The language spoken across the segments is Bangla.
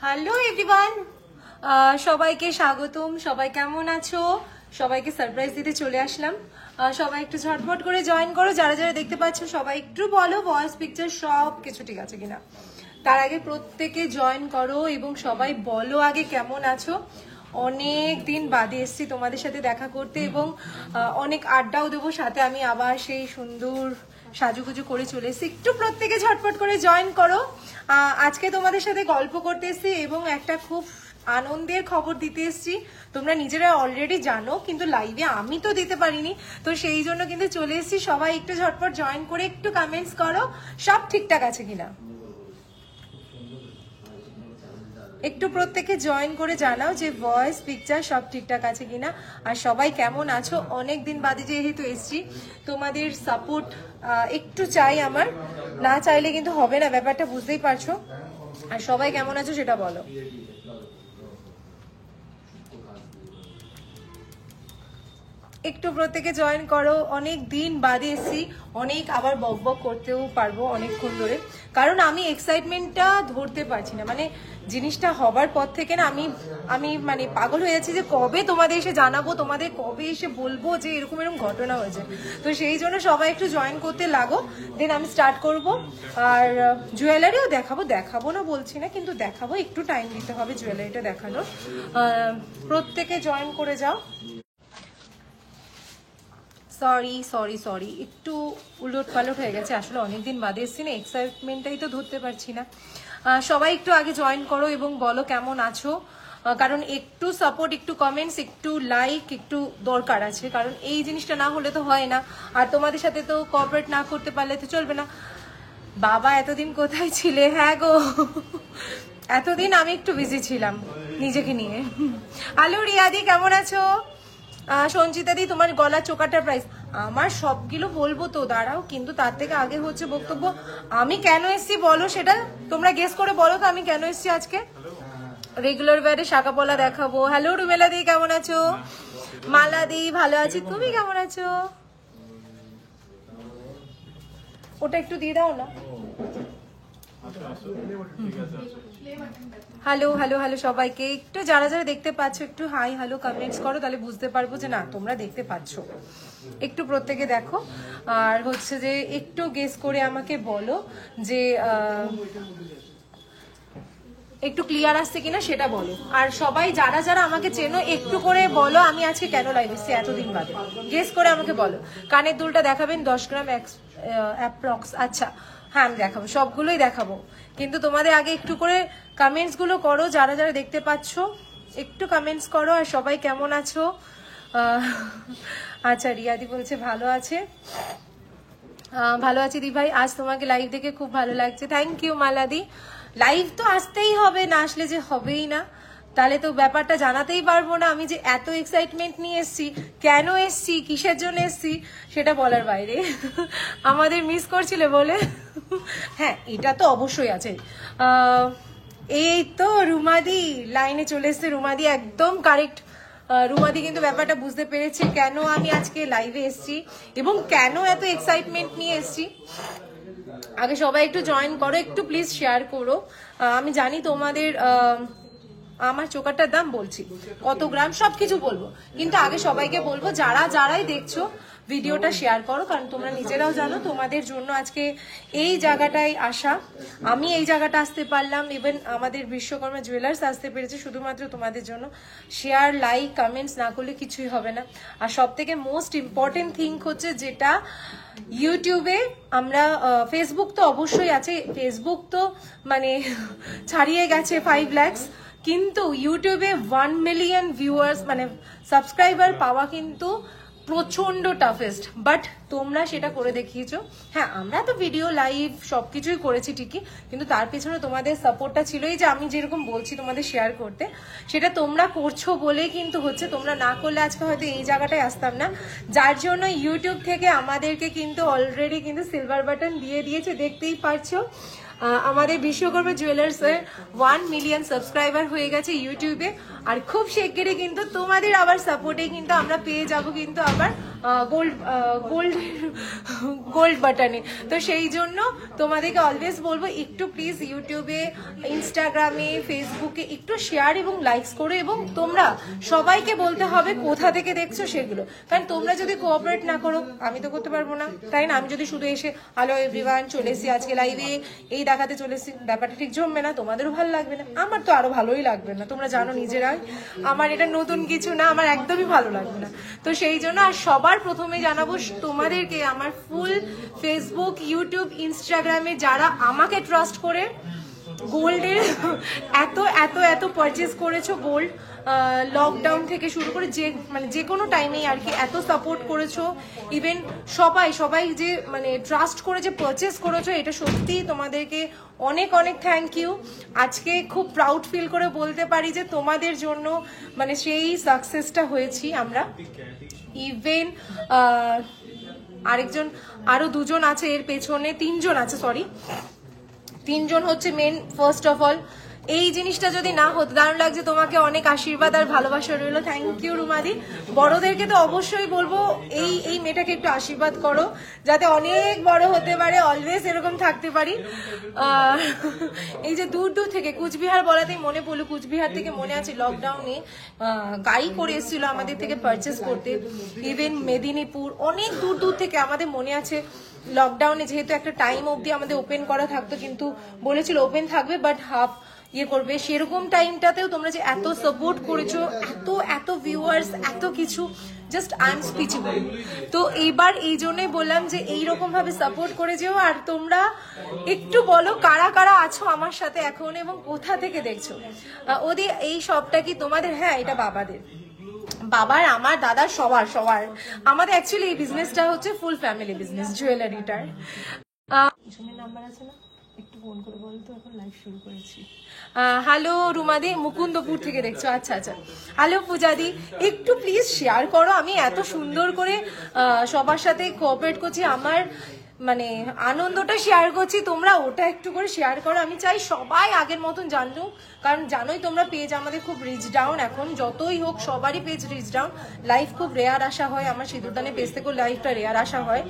হ্যালো এভরিওয়ান, সবাইকে স্বাগতম। সবাই কেমন আছো? সবাইকে সারপ্রাইজ দিতে চলে আসলাম। সবাই একটু ঝটপট করে জয়েন করো। যারা যারা দেখতে পাচ্ছ সবাই একটু বলো ভয়েস পিকচার সব কিছু ঠিক আছে কিনা। তার আগে প্রত্যেকে জয়েন করো এবং সবাই বলো আগে কেমন আছো। অনেক দিন বাদে এসছি তোমাদের সাথে দেখা করতে এবং অনেক আড্ডাও দেবো। সাথে আমি আবার সেই সুন্দর সাজুগুজু করে চলে এসেছি। একটু প্রত্যেকে ঝটপট করে জয়েন করো। আজকে তোমাদের সাথে গল্প করতে এসেছি এবং একটা খুব আনন্দের খবর দিতে এসেছি। তোমরা নিজেরা অলরেডি জানো, কিন্তু লাইভে আমি তো দিতে পারিনি, তো সেই জন্য কিন্তু চলে এসেছি। সবাই একটু ঝটপট জয়েন করে একটু কমেন্টস করো সব ঠিকঠাক আছে কিনা। একটু প্রত্যেকে জয়েন করে জানাও যে ভয়েস পিকচার সব ঠিকঠাক আছে কিনা আর সবাই কেমন আছো। অনেক দিন বাদে যেহেতু এসছি, তোমাদের সাপোর্ট একটু চাই আমার, না চাইলে কিন্তু হবে না, ব্যাপারটা বুঝতেই পারছো। আর সবাই কেমন আছো সেটা বলো। একটু প্রত্যেকে জয়েন করো। অনেক দিন বাদে এসছি, অনেক আবার বক বক করতেও পারবো অনেকক্ষণ ধরে, কারণ আমি এক্সাইটমেন্টটা ধরতে পারছি না। মানে জিনিসটা হবার পর থেকে না আমি মানে পাগল হয়ে যাচ্ছি যে কবে তোমাদের এসে জানাবো, তোমাদের কবে এসে বলবো যে এরকম এরকম ঘটনা হয়েছে। তো সেই জন্য সবাই একটু জয়েন করতে লাগো, দেন আমি স্টার্ট করব। আর জুয়েলারিও দেখাবো না বলছি না, কিন্তু দেখাবো, একটু টাইম দিতে হবে জুয়েলারিটা দেখানোর। প্রত্যেকে জয়েন করে যাও। সরি একটু উলট পালট হয়ে গেছে, আসলে অনেকদিন বাদে এসছি না, এক্সাইটমেন্টটাই তো ধরতে পারছি না। সবাই একটু আগে জয়েন করো এবং বলো কেমন আছো, কারণ একটু সাপোর্ট, একটু কমেন্টস, একটু লাইক একটু দরকার আছে, কারণ এই জিনিসটা না হলে তো হয় না। আর তোমাদের সাথে তো কোঅপারেট না করতে পারলে তো চলবে না। বাবা এতদিন কোথায় ছিলে? হ্যাঁ গো, এতদিন আমি একটু বিজি ছিলাম নিজেকে নিয়ে। হ্যালো রিয়াদি, কেমন আছো? সঞ্চিতা দি, তোমার গলার চোকাটার প্রাইস আমার সবগুলো বলবো তো, দাঁড়াও, কিন্তু তার থেকে আগে হচ্ছে বক্তব্য আমি কেন এসছি বলো, সেটা তোমরা গেস করে বলো তো আমি কেন এসছি আজকে। রেগুলার ওয়্যারে শাখা পলা দেখাবো। হ্যালো রুমেলা দি, কেমন আছো? মালা দি, ভালো আছি, তুমি কেমন আছো? ওটা একটু দিয়ে দাও না। হ্যালো হ্যালো হ্যালো সবাইকে, একটু যারা যারা দেখতে পাচ্ছ একটু হাই হ্যালো কমেন্টস করো, তাহলে বুঝতে পারবো যে না তোমরা দেখতে পাচ্ছ। একটু প্রত্যেকে দেখো। আর হচ্ছে যে একটু গেস করে আমাকে বলো যে একটু ক্লিয়ার আসছে কিনা সেটা বলো। আর সবাই যারা যারা আমাকে চেনো একটু করে বলো আমি আজকে কেন লাইভ এসেছি এতদিন বাদে, গেস করে আমাকে বলো। কানের দুলটা দেখাবেন 10 গ্রাম অ্যাপ্রক্স? আচ্ছা হ্যাঁ আমি দেখাবো, সবগুলোই দেখাবো, কিন্তু তোমাদের আগে একটু করে কমেন্টস গুলো করো। যারা যারা দেখতে পাচ্ছ একটু কমেন্টস করো। আর সবাই কেমন আছো? আচ্ছা রিয়াদি বলছে ভালো আছে, ভালো আছি দি ভাই, আজ তোমাকে লাইভ দেখে খুব ভালো লাগছে। Thank you মালাদি। লাইভ তো আসতেই হবে, না আসলে যে হবেই না, তাহলে তো ব্যাপারটা জানাতেই পারবো না আমি যে এত এক্সাইটমেন্ট নিয়ে এসছি, কেন এসছি, কিসের জন্য এসছি সেটা বলার বাইরে। আমাদের মিস করছিলে বলে? হ্যাঁ এটা তো অবশ্যই আছে। এই তো রুমাদি লাইনে চলে এসছে। রুমাদি একদম কারেক্ট। রুমাদি কিন্তু ব্যাপারটা বুঝতে পেরেছে কেন আমি আজকে লাইভে এসছি এবং কেন এত এক্সাইটমেন্ট নিয়ে এসছি। আগে সবাই একটু জয়েন করো, একটু প্লিজ শেয়ার করো। আমি জানি তোমাদের আমার চোকারটার দাম বলছি, কত গ্রাম সবকিছু বলবো, কিন্তু আগে সবাইকে বলবো যারা যারাই দেখছো ভিডিওটা শেয়ার করো, কারণ তোমরা নিজেরাও জানো তোমাদের জন্য আজকে এই জায়গাটায় আসা। আমি এই জায়গাটা আসতে পারলাম, ইভেন আমাদের বিশ্বকর্মা জুয়েলার্স আসতে পেরেছে শুধুমাত্র তোমাদের জন্য। শেয়ার লাইক কমেন্টস না করলে কিছুই হবে না। আর সব থেকে মোস্ট ইম্পর্টেন্ট থিং হচ্ছে যেটা ইউটিউবে আমরা, ফেসবুক তো অবশ্যই আছে, ফেসবুক তো মানে ছাড়িয়ে গেছে 5 lakhs, কিন্তু ইউটিউবে 1 মিলিয়ন ভিউয়ার্স মানে সাবস্ক্রাইবার পাওয়া কিন্তু প্রচন্ড টাফেস্ট, বাট তোমরা সেটা করে দেখিয়েছো। হ্যাঁ আমরা তো ভিডিও লাইভ সবকিছুই করেছি ঠিকই, কিন্তু তার পেছনে তোমাদের সাপোর্টটা ছিলই, যে আমি যেরকম বলছি তোমাদের শেয়ার করতে, সেটা তোমরা করছো বলেই কিন্তু হচ্ছে। তোমরা না করলে আজকে হয়তো এই জায়গাটায় আসতাম না, যার জন্য ইউটিউব থেকে আমাদেরকে কিন্তু অলরেডি কিন্তু সিলভার বাটন দিয়ে দিয়েছে, দেখতেই পারছো। আমাদের বিশ্বকর্মা জুয়েলার্সের 1 মিলিয়ন সাবস্ক্রাইবার হয়ে গেছে ইউটিউবে। আর খুব শিগগিরই কিন্তু তোমাদের আবার সাপোর্টে কিন্তু আমরা পেয়ে যাব কিন্তু আবার গোল্ড গোল্ড গোল্ড বাটনে। তো সেই জন্য তোমাদেরকে অলওয়েজ বলবো একটু প্লিজ ইউটিউবে, ইনস্টাগ্রামে, ফেসবুকে একটু শেয়ার এবং লাইকস করো, এবং তোমরা সবাইকে বলতে হবে কোথা থেকে দেখছো সেগুলো। কারণ তোমরা যদি কোঅপারেট না করো আমি তো করতে পারবো না, তাই না? আমি যদি শুধু এসে হ্যালো এভরিওয়ান চলে এসেছি আজকে লাইভে এই দেখাতে চলে এসেছি, ব্যাপারটা ঠিক জমবে না, তোমাদেরও ভালো লাগবে না, আমার তো আরো ভালোই লাগবে না। তোমরা জানো নিজেরাই আমার এটা নতুন কিছু না, আমার একদমই ভালো লাগবে না। তো সেই জন্য আর সবার প্রথমে জানাবো তোমাদেরকে আমার ফুল ফেসবুক, ইউটিউব, ইনস্টাগ্রামে যারা আমাকে ট্রাস্ট করে গোল্ডের এত এত এত পারচেস করেছো, গোল্ড লকডাউন থেকে শুরু করে যে কোনো টাইমেই আর কি এত সাপোর্ট করেছো, ইভেন সবাই যে মানে ট্রাস্ট করে যে পারচেস করেছো, এটা সত্যি তোমাদেরকে অনেক অনেক থ্যাংক ইউ। আজকে খুব প্রাউড ফিল করে বলতে পারি যে তোমাদের জন্য মানে সেই সাকসেসটা হয়েছি আমরা। ইভেন আরো দুজন আছে এর পেছনে, তিনজন আছে, সরি তিনজন হচ্ছে মেন। ফার্স্ট অফ অল এই জিনিসটা যদি না হতো, দারুণ লাগছে, তোমাকে অনেক আশীর্বাদ আর ভালোবাসা রইলো, থ্যাংক ইউ রুমাদি। বড়দেরকে তো অবশ্যই বলবো এই মেয়েটাকে একটু আশীর্বাদ করো যাতে অনেক বড় হতে পারে, অলওয়েজ এরকম থাকতে পারি। এই যে দূর দূর থেকে কুচবিহার বলাতেই মনে পড়লো, কুচবিহার থেকে মনে আছে লকডাউনে গাড়ি করে এসেছিল আমাদের থেকে পারচেস করতে, ইভেন মেদিনীপুর, অনেক দূর দূর থেকে আমাদের মনে আছে। লকডাউনে যেহেতু একটা টাইম অবধি আমাদের ওপেন করা থাকতো, কিন্তু বলেছিল ওপেন থাকবে বাট হাফ ইয়ে করবে, সেরকম টাইমটাতেও তোমরা যে এত সাপোর্ট করেছো, এত ভিউয়ার্স, এত কিছু, জাস্ট আই এম স্পিচেবল। তো এইবার এই জন্যই বললাম যে এইরকম ভাবে সাপোর্ট করে যেও। আর তোমরা একটু বলো কারা কারা আছো আমার সাথে এখন এবং কোথা থেকে দেখছো। ওদি এই সবটা কি তোমাদের? হ্যাঁ, এটা বাবাদের, বাবার, আমার, দাদার, সবার আমাদের অ্যাকচুয়ালি এই বিজনেসটা হচ্ছে ফুল ফ্যামিলি বিজনেস, জুয়েলারিটার। নাম্বার আছে না, একটু ফোন করে বলতো, এখন লাইভ শুরু করেছি। হ্যালো রুমাদি, মুকুন্দপুর থেকে দেখছো, আচ্ছা আচ্ছা। হ্যালো পূজাদি, একটু প্লিজ শেয়ার করো, আমি এত সুন্দর করে সবার সাথে কোঅপারেট করছি, আমার মানে আনন্দটা শেয়ার করছি, তোমরা ওটা একটু করে শেয়ার করো। আমি চাই সবাই আগের মতন জানো, কারণ জানোই তোমরা পেজ আমাদের খুব রিচ ডাউন, এখন যতই হোক সবারই পেজ রিচ ডাউন, লাইভ খুব রেয়ার আসা হয়, আমার সিঁদুরদানের পেজ থেকেও লাইভটা রেয়ার আসা হয়,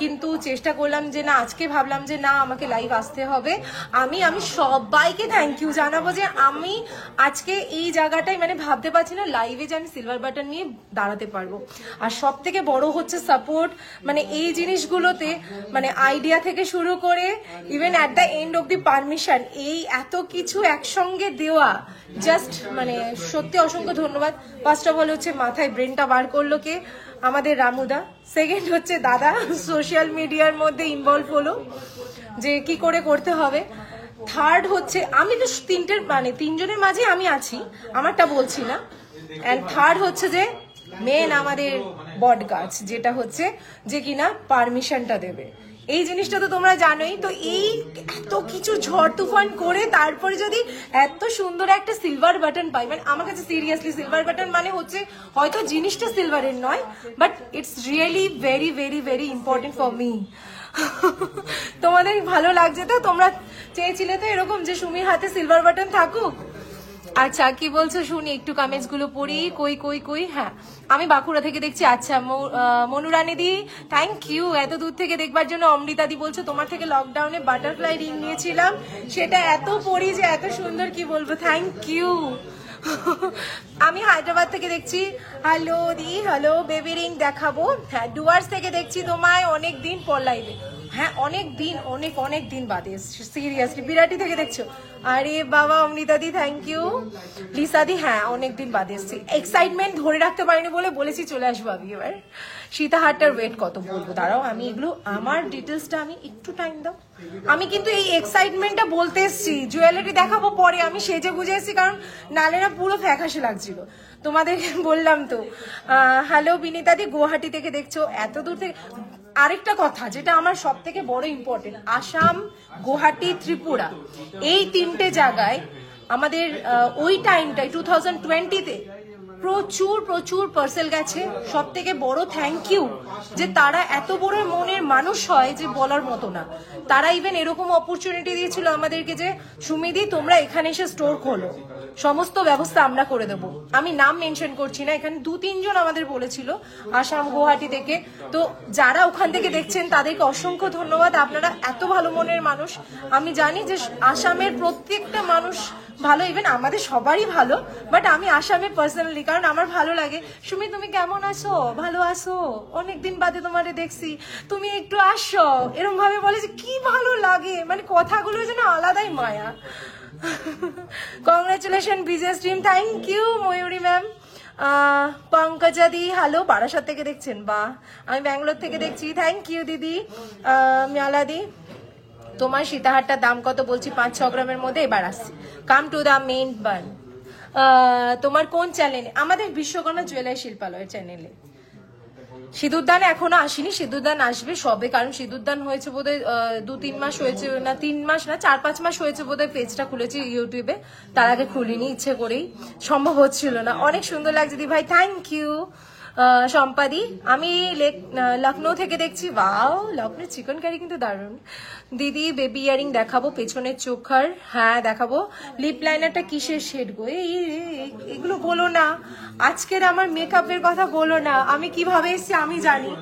কিন্তু চেষ্টা করলাম যে না, আজকে ভাবলাম যে না আমাকে লাইভ আসতে হবে। আমি সবাইকে থ্যাংক ইউ জানাবো যে আমি আজকে এই জায়গাটাই মানে ভাবতে পারছি না লাইভে যে আমি সিলভার বাটন নিয়ে দাঁড়াতে পারবো। আর সব থেকে বড় হচ্ছে সাপোর্ট, মানে এই জিনিসগুলোতে মানে আইডিয়া থেকে শুরু করে even at the end of the permission, এই এত কিছু একসঙ্গে দেওয়া, জাস্ট মানে সত্যি অসংখ্য ধন্যবাদ। ফার্স্ট অফ অল হচ্ছে মাথায় ব্রেনটা বার করলো কে, আমাদের রামুদা। সেকেন্ড হচ্ছে দাদা সোশ্যাল মিডিয়ার মধ্যে ইনভলভ হলো যে কি করে করতে হবে। থার্ড হচ্ছে আমি তো তিনজনের মাঝে আমি আছি, আমারটা বলছি না। অ্যান্ড থার্ড হচ্ছে যে মেন আমাদের বট গাছ, যেটা হচ্ছে যে কিনা পারমিশনটা দেবে, এই জিনিসটা তো তোমরা জানোই। তো এই এত কিছু ঝড় তুফান করে তারপরে যদি এত সুন্দর একটা সিলভার বাটন পাই, মানে আমার কাছে সিরিয়াসলি সিলভার বাটন মানে হচ্ছে হয়তো জিনিসটা সিলভারের নয়, but it's really very very very important for me. তোমাদের ভালো লাগছে তো? তোমরা চেয়েছিলে তো এরকম যে সুমির হাতে সিলভার বাটন থাকুক? আচ্ছা, কি বলছো শুনি, একটু কমেন্টস গুলো পড়ি। কই হ্যাঁ, আমি বাঁকুড়া থেকে দেখছি। আচ্ছা মনুরানী দি, থ্যাংক ইউ এত দূর থেকে দেখবার জন্য। অমৃতা দি বলছো তোমার থেকে লকডাউনে বাটারফ্লাই রিং নিয়েছিলাম, সেটা এত পরি যে এত সুন্দর, কি বলবো, থ্যাংক ইউ। আমি হায়দ্রাবাদ থেকে দেখছি। হ্যালো দি, হ্যালো, বেবি রিং দেখাবো। হ্যাঁ, ডুয়ার্স থেকে দেখছি তোমায় অনেক দিন পর লাইভে। হ্যাঁ, অনেক দিন বাদে এসছি, সিরিয়াসলি। বিরাটি থেকে দেখছো? আরে বাবা, অমৃতাদি থ্যাংক ইউ। লিসাদি, হ্যাঁ অনেকদিন বাদে এসছি, এক্সাইটমেন্ট ধরে রাখতে পারিনি বলেছি চলে আসবো আমি এবার। সীতাহারটার ওয়েট কত বলবো, দাঁড়াও আমি এগুলো আমার ডিটেলসটা, আমি একটু টাইম দাও। আমি কিন্তু এই এক্সাইটমেন্টটা বলতে এসছি, জুয়েলারি দেখাবো পরে, আমি সেজে বুঝে এসছি, কারণ নালে না পুরো ফ্যাকাশে লাগছিল। তোমাদেরকে বললাম তো। হ্যালো বিনীতাদি, গুয়াহাটি থেকে দেখছো, এত দূর থেকে। আরেকটা কথা যেটা আমার সব থেকে বড় ইম্পর্টেন্ট, আসাম, গুয়াহাটি, ত্রিপুরা, এই তিনটে জায়গায় আমাদের ওই টাইমটায় 2020-তে প্রচুর প্রচুর পার্সেল গেছে। সব থেকে বড় থ্যাংক ইউ যে তারা এত বড় মনের মানুষ হয় যে বলার মতো না। তারা ইভেন এরকম অপরচুনিটি দিয়েছিল আমাদেরকে যে সুমিদি তোমরা এখানে এসে স্টোর খোলো, সমস্ত ব্যবস্থা আমরা করে দেবো। আমি নাম মেনশন করছি না, এখানে 2-3 জন আমাদের বলেছিল আসাম গুয়াহাটি থেকে। তো যারা ওখান থেকে দেখছেন তাদেরকে অসংখ্য ধন্যবাদ, আপনারা এত ভালো মনের মানুষ। আমি জানি যে আসামের প্রত্যেকটা মানুষ ভালো, ইভেন আমাদের সবারই ভালো, বাট আমি আসামে পার্সোনালি, কারণ আমার ভালো লাগে। সুমি তুমি কেমন আছো? ভালো আছো? অনেকদিন বাদে তোমারে দেখছি, তুমি একটু আসো, এরকম ভাবে বলে যে কি ভালো লাগে, মানে কথাগুলো যেন আলাদাই মায়া। Congratulation business team, thank you Mayuri ma'am. Pankaja দি হ্যালো, বারাসাত থেকে দেখছেন, বা আমি ব্যাঙ্গালোর থেকে দেখছি, থ্যাংক ইউ দিদি। মালা দি তোমার সীতাহারটার দাম কত? বলছি 5-6 গ্রামের মধ্যে, এবার আসছি। কাম টু দ্য মেইন বান। তোমার কোন চ্যানেলে? আমাদের বিশ্বকর্মা জুয়েলারি শিল্পালয়ের চ্যানেলে। সিঁদুরদান এখনো আসেনি, সিঁদুরদান আসবে সবে, কারণ সিঁদুরদান হয়েছে বোধহয় 2-3 মাস হয়েছে, না 3 মাস না 4-5 মাস হয়েছে বোধহয় পেজটা খুলেছি ইউটিউবে। তার আগে খুলিনি, ইচ্ছে করেই সম্ভব হচ্ছিল না। অনেক সুন্দর লাগছে দি ভাই, থ্যাংক ইউ। সম্পাদি আমি লখনৌ থেকে দেখছি, বাও লখনৌ চিকেন কারি কিন্তু দারুণ। দিদি বেবি ইয়ারিং দেখাবো, পেছনের চোখার, হ্যাঁ দেখাবো। লিপ লাইনারটা কিসের শেড গো? এগুলো বলো না, আজকের আমার মেকআপের কথা বলো না। আমি কিভাবে এসেছি আমি জানি,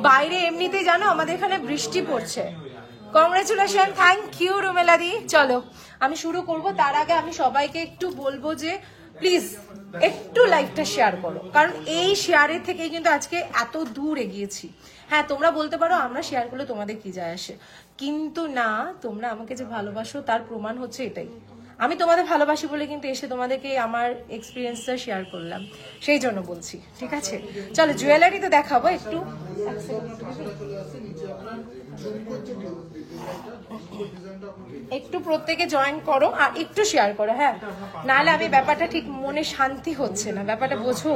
বাইরে এমনিতেই জানো আমাদের এখানে বৃষ্টি পড়ছে। কংগ্রেচুলেশন, থ্যাংক ইউ রুমেলা দি। চলো আমি শুরু করব, তার আগে আমি সবাইকে একটু বলবো যে প্লিজ একটু লাইভটা শেয়ার করো, কারণ এই শেয়ারের থেকে কিন্তু আজকে এত দূর এগিয়েছি। হ্যাঁ তোমরা বলতে পারো আমরা শেয়ার করলে তোমাদের কি যায় আসে, কিন্তু না, তোমরা আমাকে যে ভালোবাসো তার প্রমাণ হচ্ছে এটাই। আমি তোমাদের ভালোবাসি বলে কিন্তু এসে তোমাদেরকে আমার এক্সপিরিয়েন্সটা শেয়ার করলাম, সেই জন্য বলছি, ঠিক আছে? চলো জুয়েলারি তো দেখাবো একটু। একটু প্রত্যেকে জয়েন করো আর একটু শেয়ার করো, হ্যাঁ, নাহলে আমি ব্যাপারটা ঠিক মনে শান্তি হচ্ছে না, ব্যাপারটা বোঝো।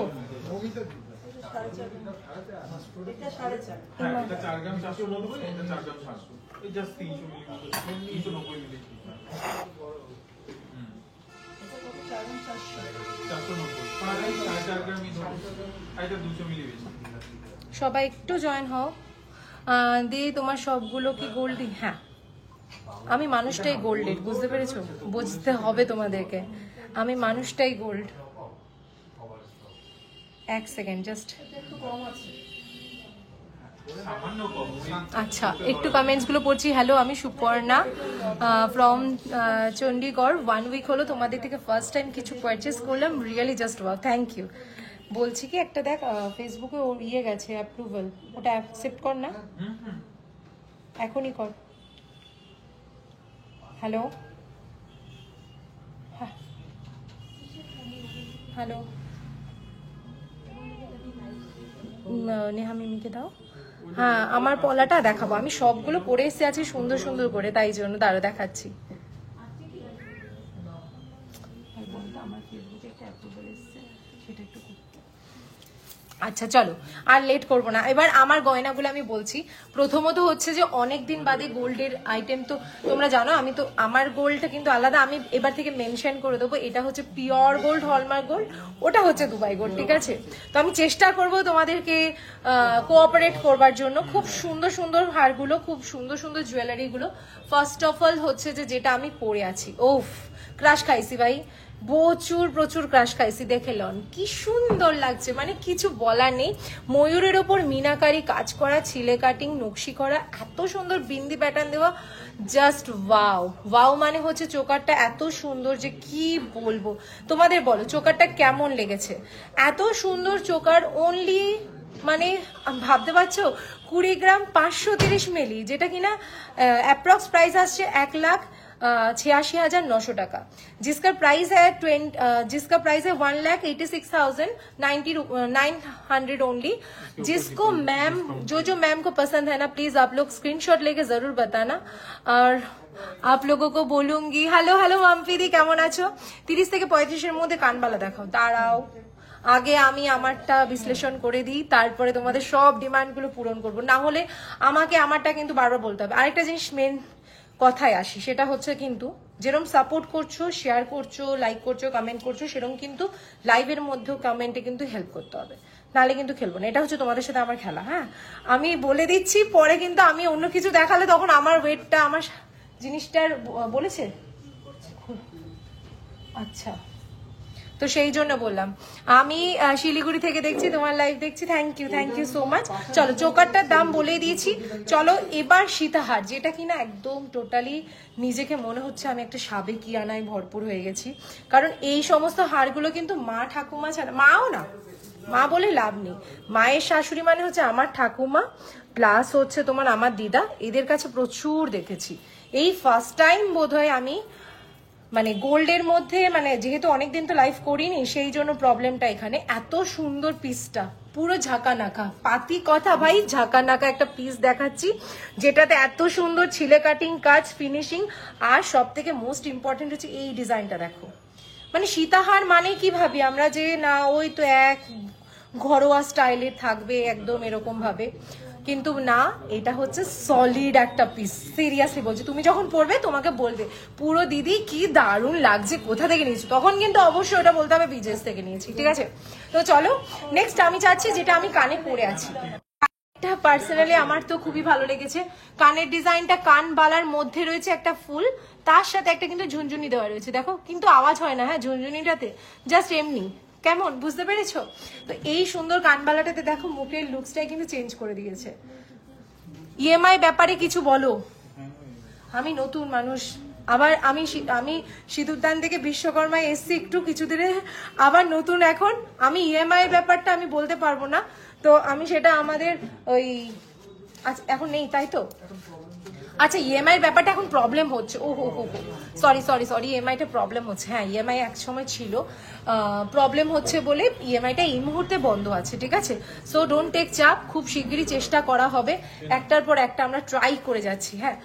সবাই একটু জয়েন হও। দিয়ে তোমার সবগুলো কি গোল্ডই? হ্যাঁ আমি মানুষটাই গোল্ডের, বুঝতে পেরেছো? বুঝতে হবে তোমাদেরকে, আমি মানুষটাই গোল্ড। এক সেকেন্ড জাস্ট। আচ্ছা একটু কমেন্টস গুলো পড়ছি। হ্যালো আমি সুপর্ণা ফ্রম চণ্ডীগড়। 1 উইক হলো তোমাদের থেকে ফার্স্ট টাইম কিছু পারচেস করলাম, really just wow, thank you. বলছি কি একটা দেখ ফেসবুকে ওর ইয়ে গেছে অ্যাপ্রুভাল, ওটা অ্যাকসেপ্ট কর না, এখনই কর। হ্যালো হ্যালো নেহা মিমিকে দাও। হ্যাঁ আমার পলাটা দেখাবো, আমি সবগুলো পরে এসে আছি সুন্দর সুন্দর করে, তাই জন্য দাঁড়া দেখাচ্ছি। আচ্ছা চলো আর লেট করবো না, এবার আমার গয়নাগুলো আমি বলছি। প্রথমত হচ্ছে যে অনেকদিন বাদে গোল্ডের আইটেম, তো তোমরা জানো আমি তো আমার গোল্ডটা কিন্তু আলাদা, আমি এবার থেকে মেনশন করে দেবো এটা হচ্ছে পিওর গোল্ড, হলমার্ক গোল্ড, ওটা হচ্ছে দুবাই গোল্ড, ঠিক আছে? তো আমি চেষ্টা করব তোমাদেরকে কোঅপারেট করবার জন্য। খুব সুন্দর সুন্দর হারগুলো, খুব সুন্দর সুন্দর জুয়েলারিগুলো। ফার্স্ট অফ অল হচ্ছে যে যেটা আমি পরে আছি, ওফ ক্রাশ খাইছি ভাই, প্রচুর প্রচুর ক্রাশ খাইছি, দেখে লন কি সুন্দর লাগছে, মানে কিছু বলার নেই। ময়ূরের ওপর মিনাকারি কাজ করা, ছিলে কাটিং, নকশি করা, এত সুন্দর বিন্দি প্যাটার্ন দেওয়া, জাস্ট ওয়াও। ওয়াও মানে হচ্ছে চোকারটা এত সুন্দর যে কি বলবো তোমাদের, বলো চোকারটা কেমন লেগেছে? এত সুন্দর চোকার, অনলি মানে ভাবতে পারছো 20 গ্রাম 530 মিলি, যেটা কিনা অ্যাপ্রক্স প্রাইস আসছে 1,86,900 টাকা, जिसका प्राइस है 1,86,900 ओनली। जिसको मैम जो मैम को पसंद है ना, प्लीज आप लोग स्क्रीनशॉट लेके जरूर बताना। और आप लोगों को बोलूंगी हेलो हेलो মাম্পিদি কেমন আছো? 30 থেকে 35-এর মধ্যে কানবালা দেখাও। দাঁড়াও আগে আমি আমারটা বিশ্লেষণ করে দিই, তারপরে তোমাদের সব ডিমান্ডগুলো পূরণ করব, না হলে আমাকে আমারটা কিন্তু বারবার বলতে হবে। আরেকটা জিনিস মেন কথায় আসি, সেটা হচ্ছে কিন্তু যেরকম সাপোর্ট করছো, শেয়ার করছো, লাইক করছো, কমেন্ট করছো, সেরকম কিন্তু লাইভের মধ্যেও কমেন্টে কিন্তু হেল্প করতে হবে, নাহলে কিন্তু খেলবো না। এটা হচ্ছে তোমাদের সাথে আমার খেলা। হ্যাঁ, আমি বলে দিচ্ছি, পরে কিন্তু আমি অন্য কিছু দেখালে তখন আমার ওয়েটটা, আমার জিনিসটার বলেছে। আচ্ছা, তো সেই জন্য বললাম। আমি শিলিগুড়ি থেকে দেখছি, তোমার লাইভ দেখছি। Thank you so much. চলো, চোকারটার দাম বলে দিয়েছি। চলো এবার সীতাহার, যেটা কিনা একদম টোটালি নিজেকে মনে হচ্ছে আমি একটা সাবেকিয়ানায় ভরপুর হয়ে গেছি। কারণ এই সমস্ত হারগুলো কিন্তু মা ঠাকুমা ছাড়া, মাও না, মা বলে লাভ নেই, মায়ের শাশুড়ি মানে হচ্ছে আমার ঠাকুমা প্লাস হচ্ছে তোমার আমার দিদা, এদের কাছে প্রচুর দেখেছি। এই ফার্স্ট টাইম বোধহয় আমি মানে গোল্ডের মধ্যে, মানে যেহেতু অনেকদিন তো লাইভ করিনি সেই জন্য প্রবলেমটা এখানে। এত সুন্দর পিসটা, পুরো ঝাঁকানাকা, পাতি কথা ভাই, ঝাঁকানাকা একটা পিস দেখাচ্ছি যেটাতে এত সুন্দর ছিলে কাটিং কাজ, ফিনিশিং, আর সব থেকে মোস্ট ইম্পর্টেন্ট হচ্ছে এই ডিজাইনটা দেখো। মানে সীতাহার মানে কি ভাবি আমরা যে না ওই তো এক ঘরোয়া স্টাইলে থাকবে একদম এরকম ভাবে, কিন্তু না, এটা হচ্ছে সলিড একটা পিস। সিরিয়াসলি বলছি, তুমি যখন পরবে তোমাকে বলবে পুরো দিদি কি দারুণ লাগছে, কোথা থেকে নিয়েছি, তখন কিন্তু অবশ্যই ওটা বলতে হবে বিজেস থেকে নিয়েছি, ঠিক আছে? তো চলো নেক্সট আমি চাচ্ছি যেটা আমি কানে পরে আছি, এটা পার্সোনালি আমার তো খুবই ভালো লেগেছে। কানের ডিজাইনটা কান বালার মধ্যে রয়েছে একটা ফুল, তার সাথে একটা কিন্তু ঝুনঝুনি দেওয়া রয়েছে, দেখো কিন্তু আওয়াজ হয় না, হ্যাঁ ঝুনঝুনিটাতে জাস্ট এমনি, কেমন বুঝতে পেরেছো? তো এই সুন্দর কানবালাটাতে দেখো মুখের লুকসটাই কিন্তু চেঞ্জ করে দিয়েছে। ইএমআই ব্যাপারে কিছু বলো। আমি নতুন মানুষ, আবার আমি সিঁদুরদান থেকে বিশ্বকর্মায় এসছি একটু কিছুদিনে, আবার নতুন এখন আমি ইএমআই ব্যাপারটা আমি বলতে পারবো না, তো আমি সেটা আমাদের ওই এখন নেই, তাই তো? আচ্ছা, ইএমআই এর ব্যাপারটা এখন প্রবলেম হচ্ছে। ও হো হো, সরি, ইএমআইটা প্রবলেম হচ্ছে। হ্যাঁ, ইএমআই এক সময় ছিল, প্রবলেম হচ্ছে বলে ইএমআইটা এই মুহূর্তে বন্ধ আছে, ঠিক আছে? সো ডোন্ট টেক চাপ, খুব শিগগিরই চেষ্টা করা হবে, একটার পর একটা আমরা ট্রাই করে যাচ্ছি। হ্যাঁ,